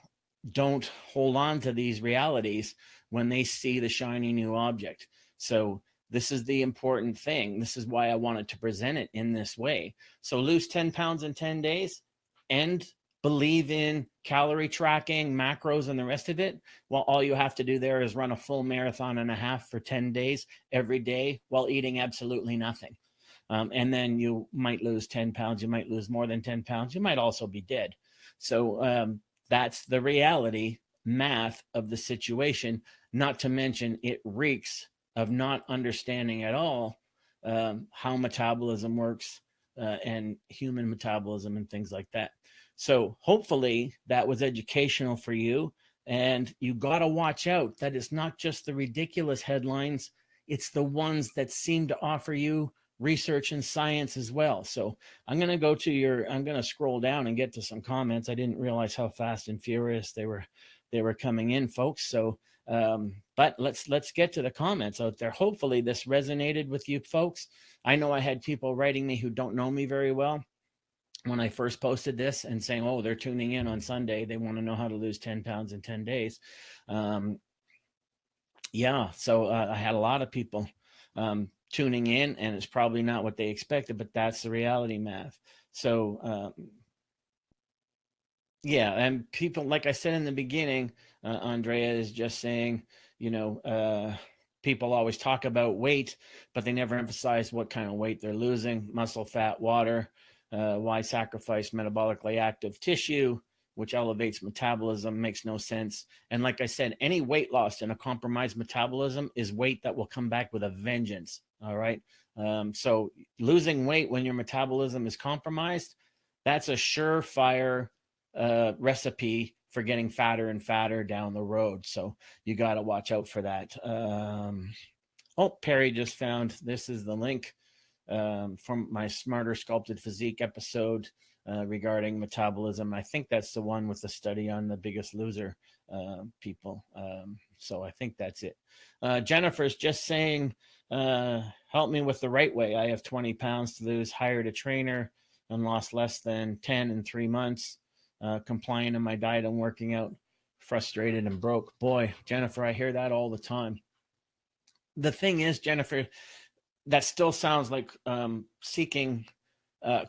don't hold on to these realities when they see the shiny new object. So this is the important thing. This is why I wanted to present it in this way. So lose 10 pounds in 10 days and believe in calorie tracking, macros, and the rest of it. Well, all you have to do there is run a full marathon and a half for 10 days every day while eating absolutely nothing. And then you might lose 10 pounds. You might lose more than 10 pounds. You might also be dead. So that's the reality math of the situation, not to mention it reeks of not understanding at all how metabolism works and human metabolism and things like that. So hopefully that was educational for you. And you got to watch out that it's not just the ridiculous headlines, it's the ones that seem to offer you research and science as well. So I'm going to I'm going to scroll down and get to some comments. I didn't realize how fast and furious they were coming in, folks. So, but let's get to the comments out there. Hopefully this resonated with you folks. I know I had people writing me who don't know me very well when I first posted this and saying, oh, they're tuning in on Sunday. They want to know how to lose 10 pounds in 10 days. Yeah, so I had a lot of people tuning in, and it's probably not what they expected, but that's the reality, math. So yeah, and people, like I said in the beginning, Andrea is just saying, people always talk about weight, but they never emphasize what kind of weight they're losing: muscle, fat, water. Why sacrifice metabolically active tissue, which elevates metabolism? Makes no sense. And like I said, any weight loss in a compromised metabolism is weight that will come back with a vengeance. All right. So losing weight when your metabolism is compromised, that's a surefire recipe for getting fatter and fatter down the road. So you got to watch out for that. Oh, Perry just found, this is the link from my Smarter Sculpted Physique episode regarding metabolism. I think that's the one with the study on the Biggest Loser people. So I think that's it. Jennifer's just saying, help me with the right way. I have 20 pounds to lose, hired a trainer and lost less than 10 in 3 months. Complying to my diet and working out, frustrated and broke. Boy, Jennifer, I hear that all the time. The thing is, Jennifer, that still sounds like seeking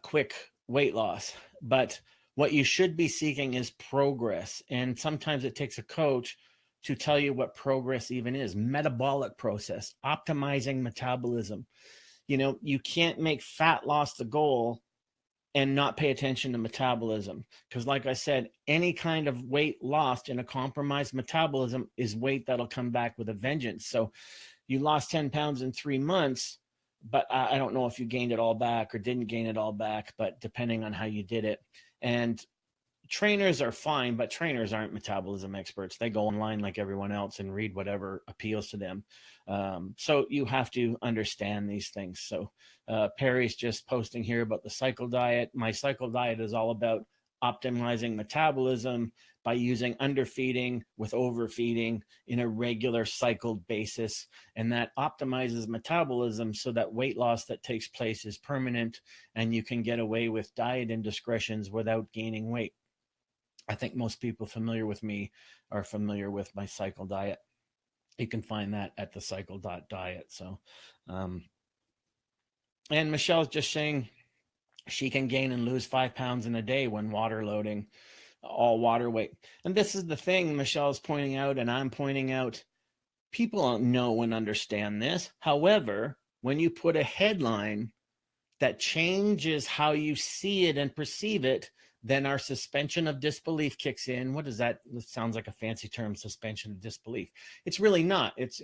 quick weight loss, but what you should be seeking is progress. And sometimes it takes a coach to tell you what progress even is. Metabolic process, optimizing metabolism. You can't make fat loss the goal and not pay attention to metabolism. Because like I said, any kind of weight lost in a compromised metabolism is weight that'll come back with a vengeance. So you lost 10 pounds in 3 months, but I don't know if you gained it all back or didn't gain it all back, but depending on how you did it. And trainers are fine, but trainers aren't metabolism experts. They go online like everyone else and read whatever appeals to them. So you have to understand these things. So Perry's just posting here about the cycle diet. My cycle diet is all about optimizing metabolism by using underfeeding with overfeeding in a regular cycled basis. And that optimizes metabolism so that weight loss that takes place is permanent and you can get away with diet indiscretions without gaining weight. I think most people familiar with me are familiar with my cycle diet. You can find that at the cycle.diet. So, and Michelle's just saying she can gain and lose 5 pounds in a day when water loading, all water weight. And this is the thing Michelle's pointing out, and I'm pointing out. People don't know and understand this. However, when you put a headline that changes how you see it and perceive it, then our suspension of disbelief kicks in. What is that? It sounds like a fancy term, suspension of disbelief. It's really not. It's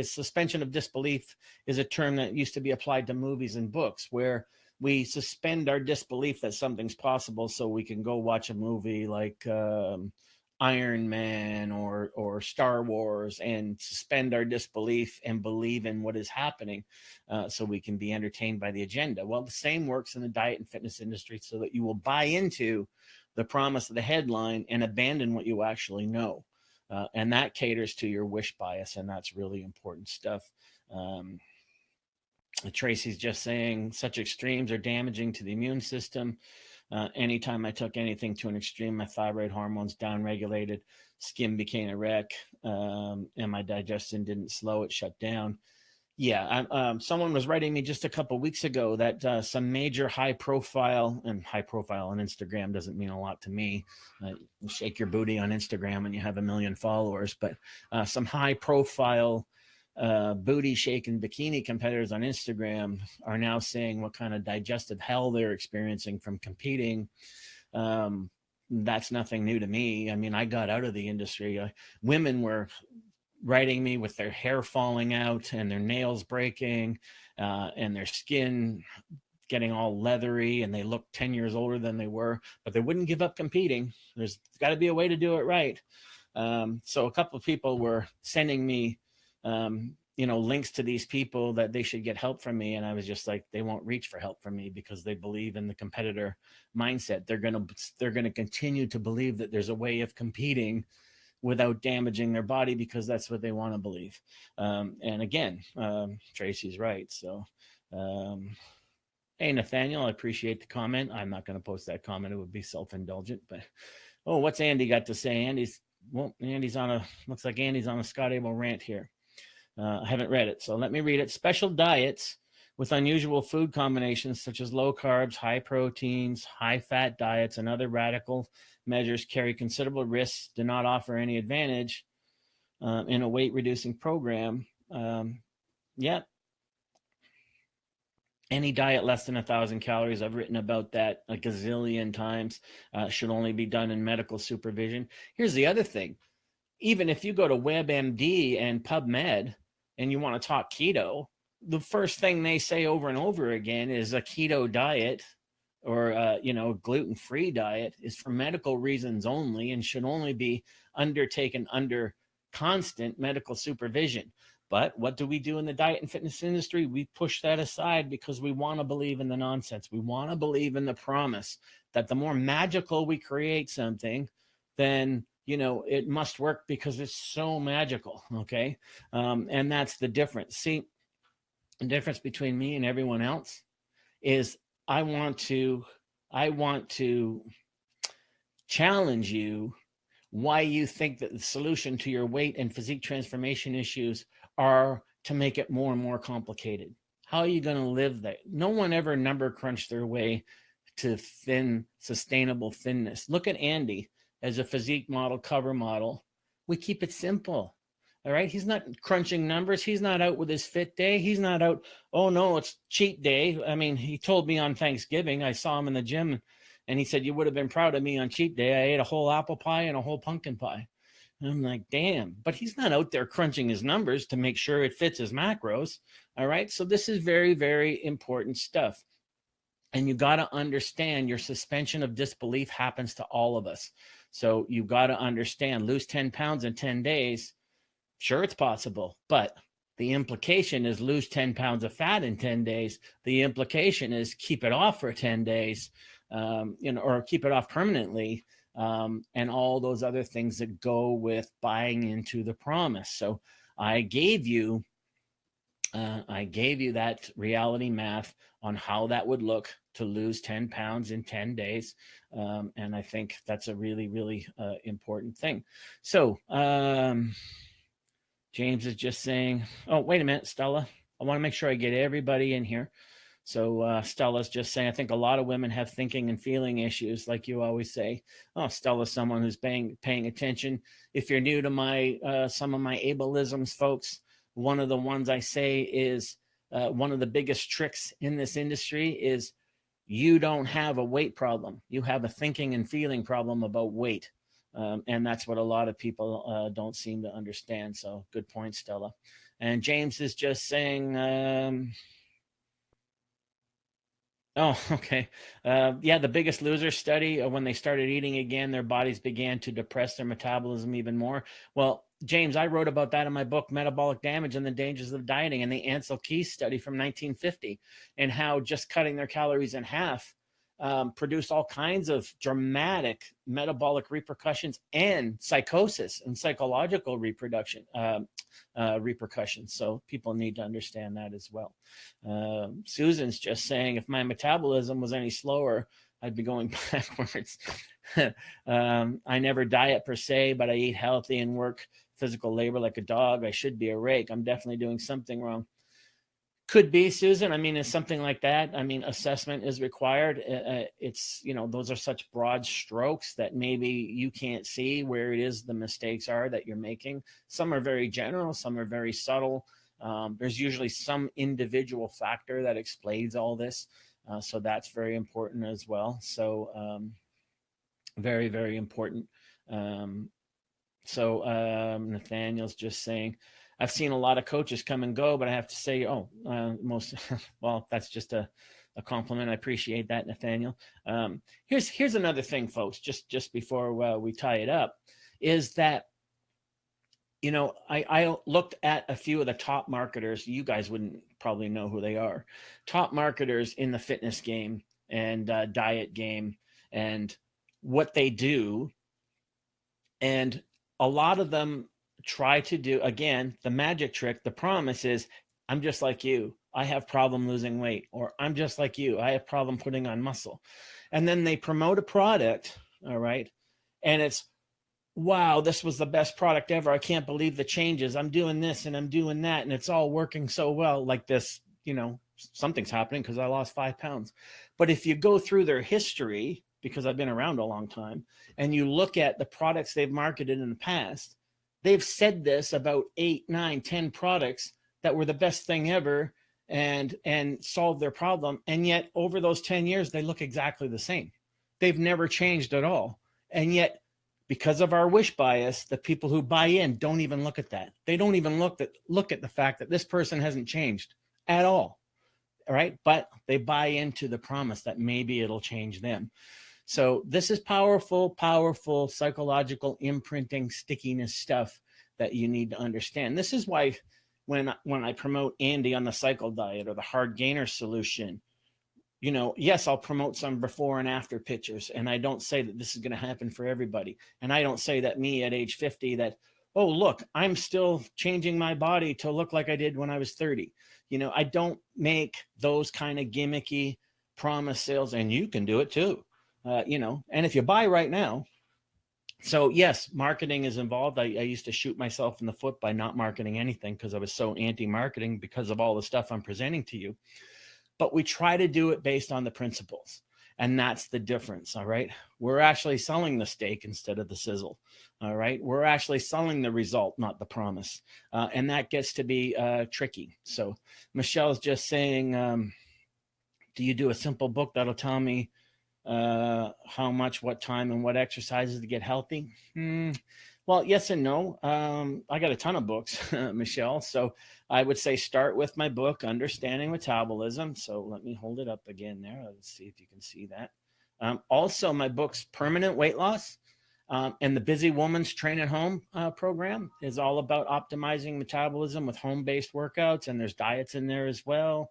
suspension of disbelief is a term that used to be applied to movies and books, where we suspend our disbelief that something's possible so we can go watch a movie like Iron Man or Star Wars and suspend our disbelief and believe in what is happening so we can be entertained by the agenda. Well, the same works in the diet and fitness industry, so that you will buy into the promise of the headline and abandon what you actually know. And that caters to your wish bias, and that's really important stuff. Tracy's just saying such extremes are damaging to the immune system. Anytime I took anything to an extreme, my thyroid hormones downregulated, skin became a wreck, and my digestion didn't slow, it shut down. Yeah, someone was writing me just a couple weeks ago that some major high profile on Instagram doesn't mean a lot to me. You shake your booty on Instagram and you have 1 million followers, but some high profile booty shaking bikini competitors on Instagram are now saying what kind of digestive hell they're experiencing from competing. That's nothing new to me. I mean, I got out of the industry. Women were writing me with their hair falling out and their nails breaking and their skin getting all leathery and they look 10 years older than they were, but they wouldn't give up competing. There's got to be a way to do it right. So a couple of people were sending me, links to these people that they should get help from me. And I was just like, they won't reach for help from me because they believe in the competitor mindset. They're going to continue to believe that there's a way of competing without damaging their body because that's what they want to believe. And again, Tracy's right. So, hey, Nathaniel, I appreciate the comment. I'm not going to post that comment. It would be self-indulgent, but what's Andy got to say? Looks like Andy's on a Scott Abel rant here. I haven't read it, so let me read it. Special diets with unusual food combinations such as low carbs, high proteins, high fat diets, and other radical measures carry considerable risks, do not offer any advantage in a weight reducing program. Any diet less than 1,000 calories, I've written about that a gazillion times, should only be done in medical supervision. Here's the other thing. Even if you go to WebMD and PubMed and you want to talk keto, the first thing they say over and over again is a keto diet or gluten-free diet is for medical reasons only and should only be undertaken under constant medical supervision. But what do we do in the diet and fitness industry? We push that aside because we want to believe in the nonsense. We want to believe in the promise that the more magical we create something, then it must work because it's so magical. Okay. And that's the difference. See, the difference between me and everyone else is I want to challenge you why you think that the solution to your weight and physique transformation issues are to make it more and more complicated. How are you going to live that? No one ever number crunched their way to thin, sustainable thinness. Look at Andy as a physique model, cover model. We keep it simple. All right. He's not crunching numbers. He's not out with his fit day. He's not out. Oh no, it's cheat day. I mean, he told me on Thanksgiving, I saw him in the gym and he said, you would have been proud of me on cheat day. I ate a whole apple pie and a whole pumpkin pie. And I'm like, damn, but he's not out there crunching his numbers to make sure it fits his macros. All right. So this is very, very important stuff. And you got to understand your suspension of disbelief happens to all of us. So you got to understand, lose 10 pounds in 10 days. Sure, it's possible, but the implication is lose 10 pounds of fat in 10 days. The implication is keep it off for 10 days, or keep it off permanently, and all those other things that go with buying into the promise. So I gave you that reality math on how that would look to lose 10 pounds in 10 days. And I think that's a really, really important thing. So James is just saying, oh, wait a minute, Stella. I want to make sure I get everybody in here. So Stella's just saying, I think a lot of women have thinking and feeling issues, like you always say. Oh, Stella's someone who's paying attention. If you're new to my some of my ableisms, folks, one of the ones I say is one of the biggest tricks in this industry is you don't have a weight problem. You have a thinking and feeling problem about weight. And that's what a lot of people don't seem to understand. So good point, Stella. And James is just saying, oh, okay. The Biggest Loser study, when they started eating again, their bodies began to depress their metabolism even more. Well, James, I wrote about that in my book, Metabolic Damage and the Dangers of Dieting, and the Ansel Keys study from 1950, and how just cutting their calories in half produced all kinds of dramatic metabolic repercussions and psychosis and psychological repercussions. So people need to understand that as well. Susan's just saying, if my metabolism was any slower, I'd be going backwards. I never diet per se, but I eat healthy and work physical labor like a dog. I should be a rake. I'm definitely doing something wrong. Could be, Susan. I mean, it's something like that. I mean, assessment is required. It's, those are such broad strokes that maybe you can't see where it is the mistakes are that you're making. Some are very general. Some are very subtle. There's usually some individual factor that explains all this. So that's very important as well. So very, very important. Nathaniel's just saying, I've seen a lot of coaches come and go, but I have to say, well, that's just a a compliment. I appreciate that, Nathaniel. Here's another thing, folks, just before we tie it up, is that, you know, I looked at a few of the top marketers. You guys wouldn't probably know who they are. Top marketers in the fitness game and diet game and what they do. And a lot of them try to do, again, the magic trick. The promise is, I'm just like you. I have problem losing weight. Or I'm just like you. I have problem putting on muscle. And then they promote a product, all right? And it's, wow, this was the best product ever. I can't believe the changes. I'm doing this and I'm doing that, and it's all working so well. Like this, you know, something's happening because I lost 5 pounds. But if you go through their history, because I've been around a long time, and you look at the products they've marketed in the past, they've said this about 8, 9, 10 products that were the best thing ever and solved their problem. And yet over those 10 years, they look exactly the same. They've never changed at all. And yet, because of our wish bias, the people who buy in don't even look at that. They don't even look at the fact that this person hasn't changed at all. All right. But they buy into the promise that maybe it'll change them. So this is powerful, powerful psychological imprinting, stickiness stuff that you need to understand. This is why when I promote Andy on the cycle diet or the hard gainer solution, you know, yes, I'll promote some before and after pictures. And I don't say that this is going to happen for everybody. And I don't say that me at age 50 that, oh, look, I'm still changing my body to look like I did when I was 30. You know, I don't make those kind of gimmicky promise sales, and you can do it too. You know, and if you buy right now, so yes, marketing is involved. I used to shoot myself in the foot by not marketing anything because I was so anti-marketing because of all the stuff I'm presenting to you. But we try to do it based on the principles. And that's the difference. All right. We're actually selling the steak instead of the sizzle. All right. We're actually selling the result, not the promise. And that gets to be tricky. So Michelle's just saying, do you do a simple book that'll tell me how much, what time, and what exercises to get healthy? Well, yes and no. I got a ton of books, Michelle. So I would say start with my book, Understanding Metabolism. So let me hold it up again there. Let's see if you can see that. Also, my book's Permanent Weight Loss and the Busy Woman's Train at Home program is all about optimizing metabolism with home-based workouts. And there's diets in there as well.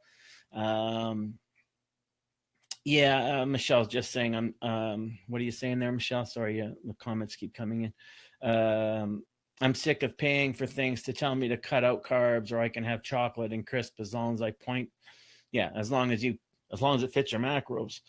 Yeah, Michelle's just saying, what are you saying there, Michelle? Sorry, the comments keep coming in. I'm sick of paying for things to tell me to cut out carbs, or I can have chocolate and crisp as long as I point. Yeah, as long as it fits your macros.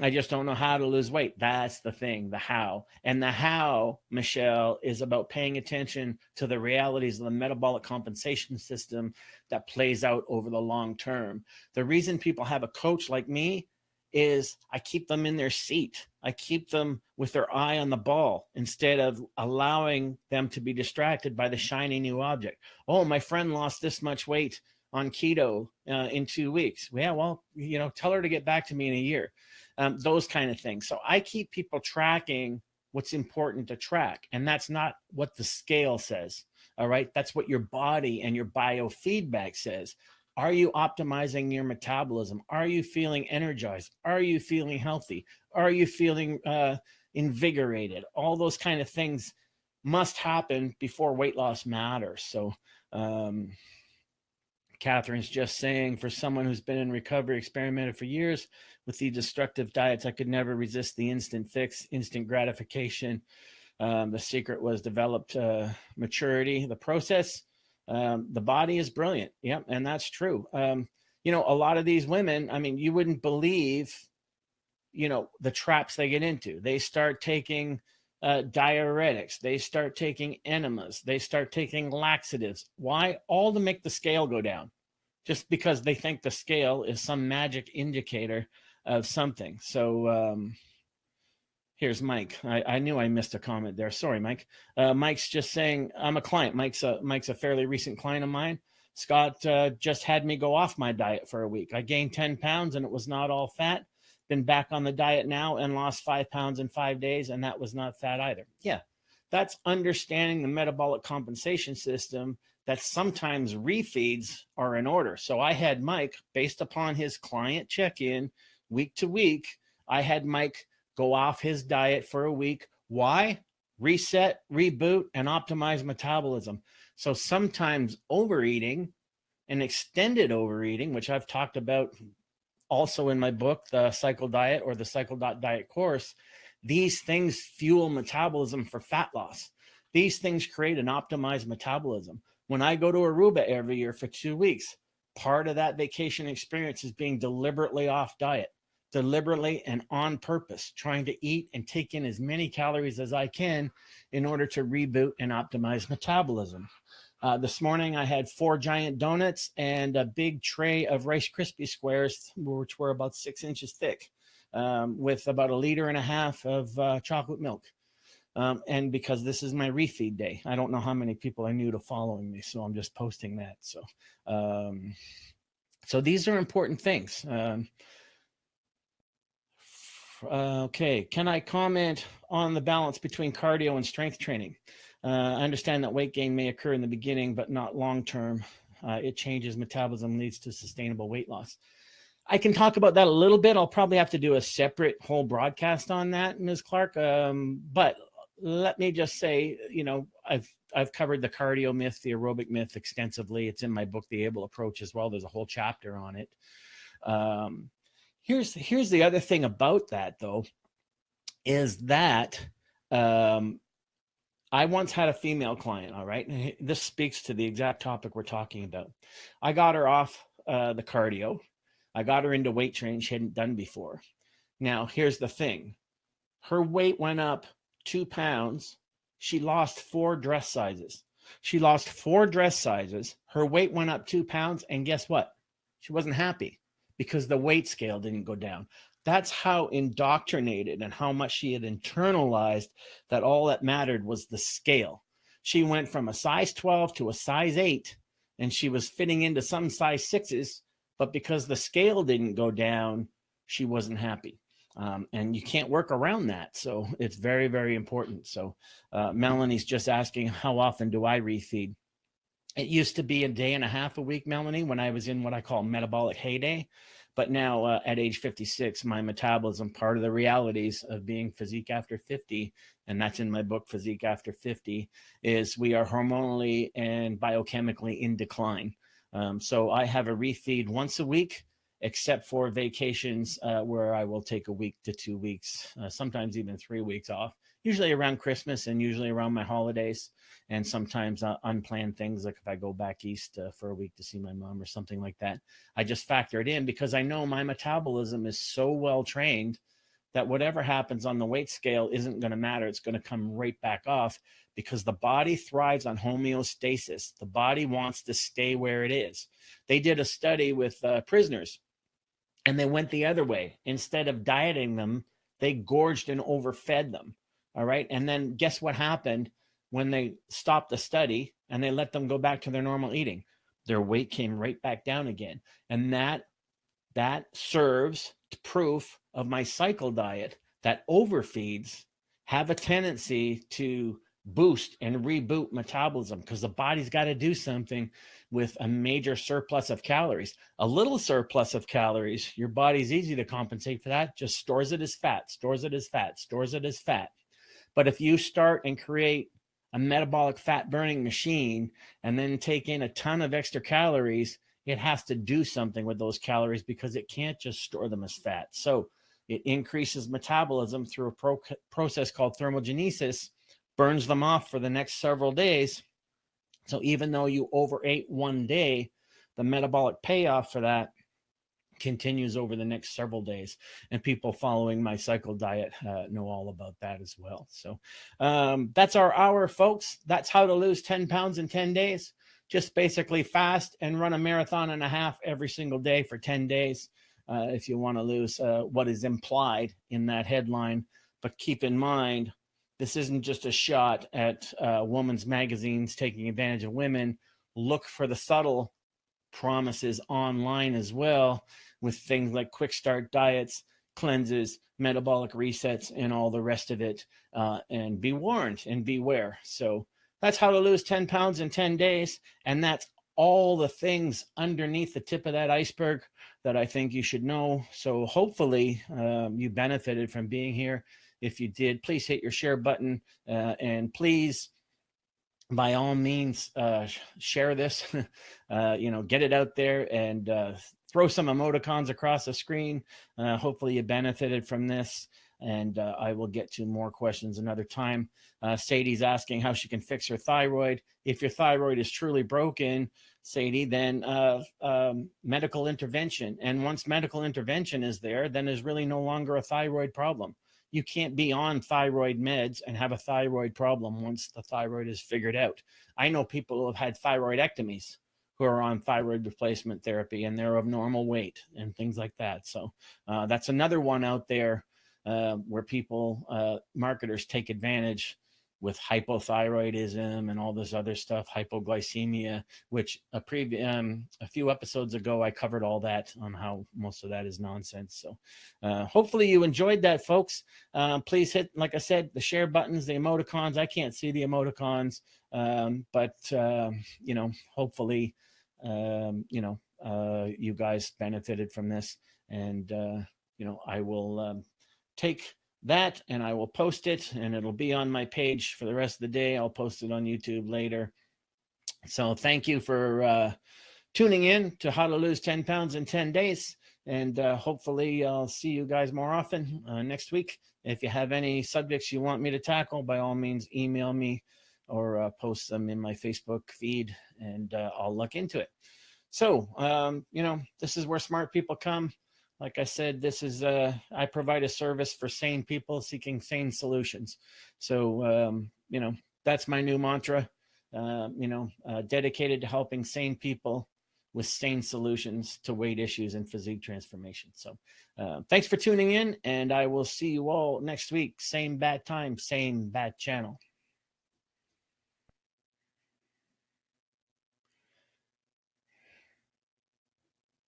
I just don't know how to lose weight. That's the thing, the how. And the how, Michelle, is about paying attention to the realities of the metabolic compensation system that plays out over the long term. The reason people have a coach like me is I keep them in their seat. I keep them with their eye on the ball instead of allowing them to be distracted by the shiny new object. Oh, my friend lost this much weight on keto in 2 weeks. Yeah, well, you know, tell her to get back to me in a year. Those kind of things. So I keep people tracking what's important to track. And that's not what the scale says. All right. That's what your body and your biofeedback says. Are you optimizing your metabolism? Are you feeling energized? Are you feeling healthy? Are you feeling invigorated? All those kind of things must happen before weight loss matters. So Catherine's just saying, for someone who's been in recovery, experimented for years with the destructive diets, I could never resist the instant fix, instant gratification. The secret was developed maturity. The process, the body is brilliant. Yep, and that's true. You know, a lot of these women, I mean, you wouldn't believe, you know, the traps they get into. They start taking diuretics. They start taking enemas. They start taking laxatives. Why? All to make the scale go down, just because they think the scale is some magic indicator of something. So here's Mike. I knew I missed a comment there. Sorry, Mike. Mike's just saying, I'm a client. Mike's a fairly recent client of mine. Scott just had me go off my diet for a week. I gained 10 pounds and it was not all fat. Been back on the diet now and lost 5 pounds in 5 days, and that was not fat either. Yeah, That's understanding the metabolic compensation system, that sometimes refeeds are in order. So I had Mike, based upon his client check-in week to week, I had Mike go off his diet for a week. Why? Reset, reboot, and optimize metabolism. So sometimes overeating and extended overeating, which I've talked about also in my book, The Cycle Diet or the Cycle.diet course, these things fuel metabolism for fat loss. These things create an optimized metabolism. When I go to Aruba every year for 2 weeks, part of that vacation experience is being deliberately off diet, deliberately and on purpose, trying to eat and take in as many calories as I can in order to reboot and optimize metabolism. This morning, I had 4 giant donuts and a big tray of Rice Krispie squares, which were about 6 inches thick, with about 1.5 liters of chocolate milk. And because this is my refeed day, I don't know how many people are new to following me, so I'm just posting that. So these are important things. Okay, can I comment on the balance between cardio and strength training? I understand that weight gain may occur in the beginning, but not long-term. It changes metabolism, leads to sustainable weight loss. I can talk about that a little bit. I'll probably have to do a separate whole broadcast on that, Ms. Clark. But let me just say, I've covered the cardio myth, the aerobic myth extensively. It's in my book, The Able Approach, as well. There's a whole chapter on it. Here's the other thing about that, though, is that I once had a female client, all right? And this speaks to the exact topic we're talking about. I got her off the cardio. I got her into weight training she hadn't done before. Now, here's the thing. Her weight went up 2 pounds. She lost 4 dress sizes. Her weight went up 2 pounds. And guess what? She wasn't happy because the weight scale didn't go down. That's how indoctrinated and how much she had internalized that all that mattered was the scale. She went from a size 12 to a size 8, and she was fitting into some size 6s, but because the scale didn't go down, she wasn't happy. And you can't work around that. So it's very, very important. So Melanie's just asking, how often do I refeed? It used to be 1.5 days a week, Melanie, when I was in what I call metabolic heyday. But now at age 56, my metabolism, part of the realities of being physique after 50, and that's in my book, Physique After 50, is we are hormonally and biochemically in decline. So I have a refeed once a week, except for vacations where I will take 1 week to 2 weeks, sometimes even 3 weeks off, usually around Christmas and usually around my holidays, and sometimes unplanned things, like if I go back east for a week to see my mom or something like that. I just factor it in because I know my metabolism is so well trained that whatever happens on the weight scale isn't going to matter. It's going to come right back off because the body thrives on homeostasis. The body wants to stay where it is. They did a study with prisoners, and they went the other way. Instead of dieting them, they gorged and overfed them. All right. And then guess what happened when they stopped the study and they let them go back to their normal eating? Their weight came right back down again. And that serves proof of my cycle diet, that overfeeds have a tendency to boost and reboot metabolism because the body's got to do something with a major surplus of calories. A little surplus of calories, your body's easy to compensate for that, just stores it as fat, stores it as fat, stores it as fat. But if you start and create a metabolic fat burning machine and then take in a ton of extra calories, it has to do something with those calories because it can't just store them as fat. So it increases metabolism through a process called thermogenesis, burns them off for the next several days. So even though you overate one day, the metabolic payoff for that continues over the next several days. And people following my cycle diet know all about that as well. So that's our hour, folks. That's how to lose 10 pounds in 10 days. Just basically fast and run a marathon and a half every single day for 10 days if you want to lose what is implied in that headline. But keep in mind, this isn't just a shot at women's magazines taking advantage of women. Look for the subtle promises online as well with things like quick start diets, cleanses, metabolic resets, and all the rest of it. And be warned and beware. So that's how to lose 10 pounds in 10 days. And that's all the things underneath the tip of that iceberg that I think you should know. So hopefully you benefited from being here. If you did, please hit your share button and please, by all means, share this, get it out there and throw some emoticons across the screen. Hopefully you benefited from this. And I will get to more questions another time. Sadie's asking how she can fix her thyroid. If your thyroid is truly broken, Sadie, then medical intervention. And once medical intervention is there, then there's really no longer a thyroid problem. You can't be on thyroid meds and have a thyroid problem once the thyroid is figured out. I know people who have had thyroidectomies who are on thyroid replacement therapy and they're of normal weight and things like that. So that's another one out there where people, marketers take advantage with hypothyroidism and all this other stuff, hypoglycemia, which a few episodes ago, I covered all that on how most of that is nonsense. So hopefully you enjoyed that, folks. Please hit, like I said, the share buttons, the emoticons. I can't see the emoticons, but hopefully, you guys benefited from this. And, I will take that and I will post it and it'll be on my page for the rest of the day. I'll post it on YouTube later. So thank you for tuning in to How to Lose 10 Pounds in 10 Days. And hopefully I'll see you guys more often next week. If you have any subjects you want me to tackle, by all means, email me or post them in my Facebook feed and I'll look into it. So, this is where smart people come. Like I said, this is, I provide a service for sane people seeking sane solutions. So, that's my new mantra, dedicated to helping sane people with sane solutions to weight issues and physique transformation. So thanks for tuning in and I will see you all next week. Same bat time, same bat channel.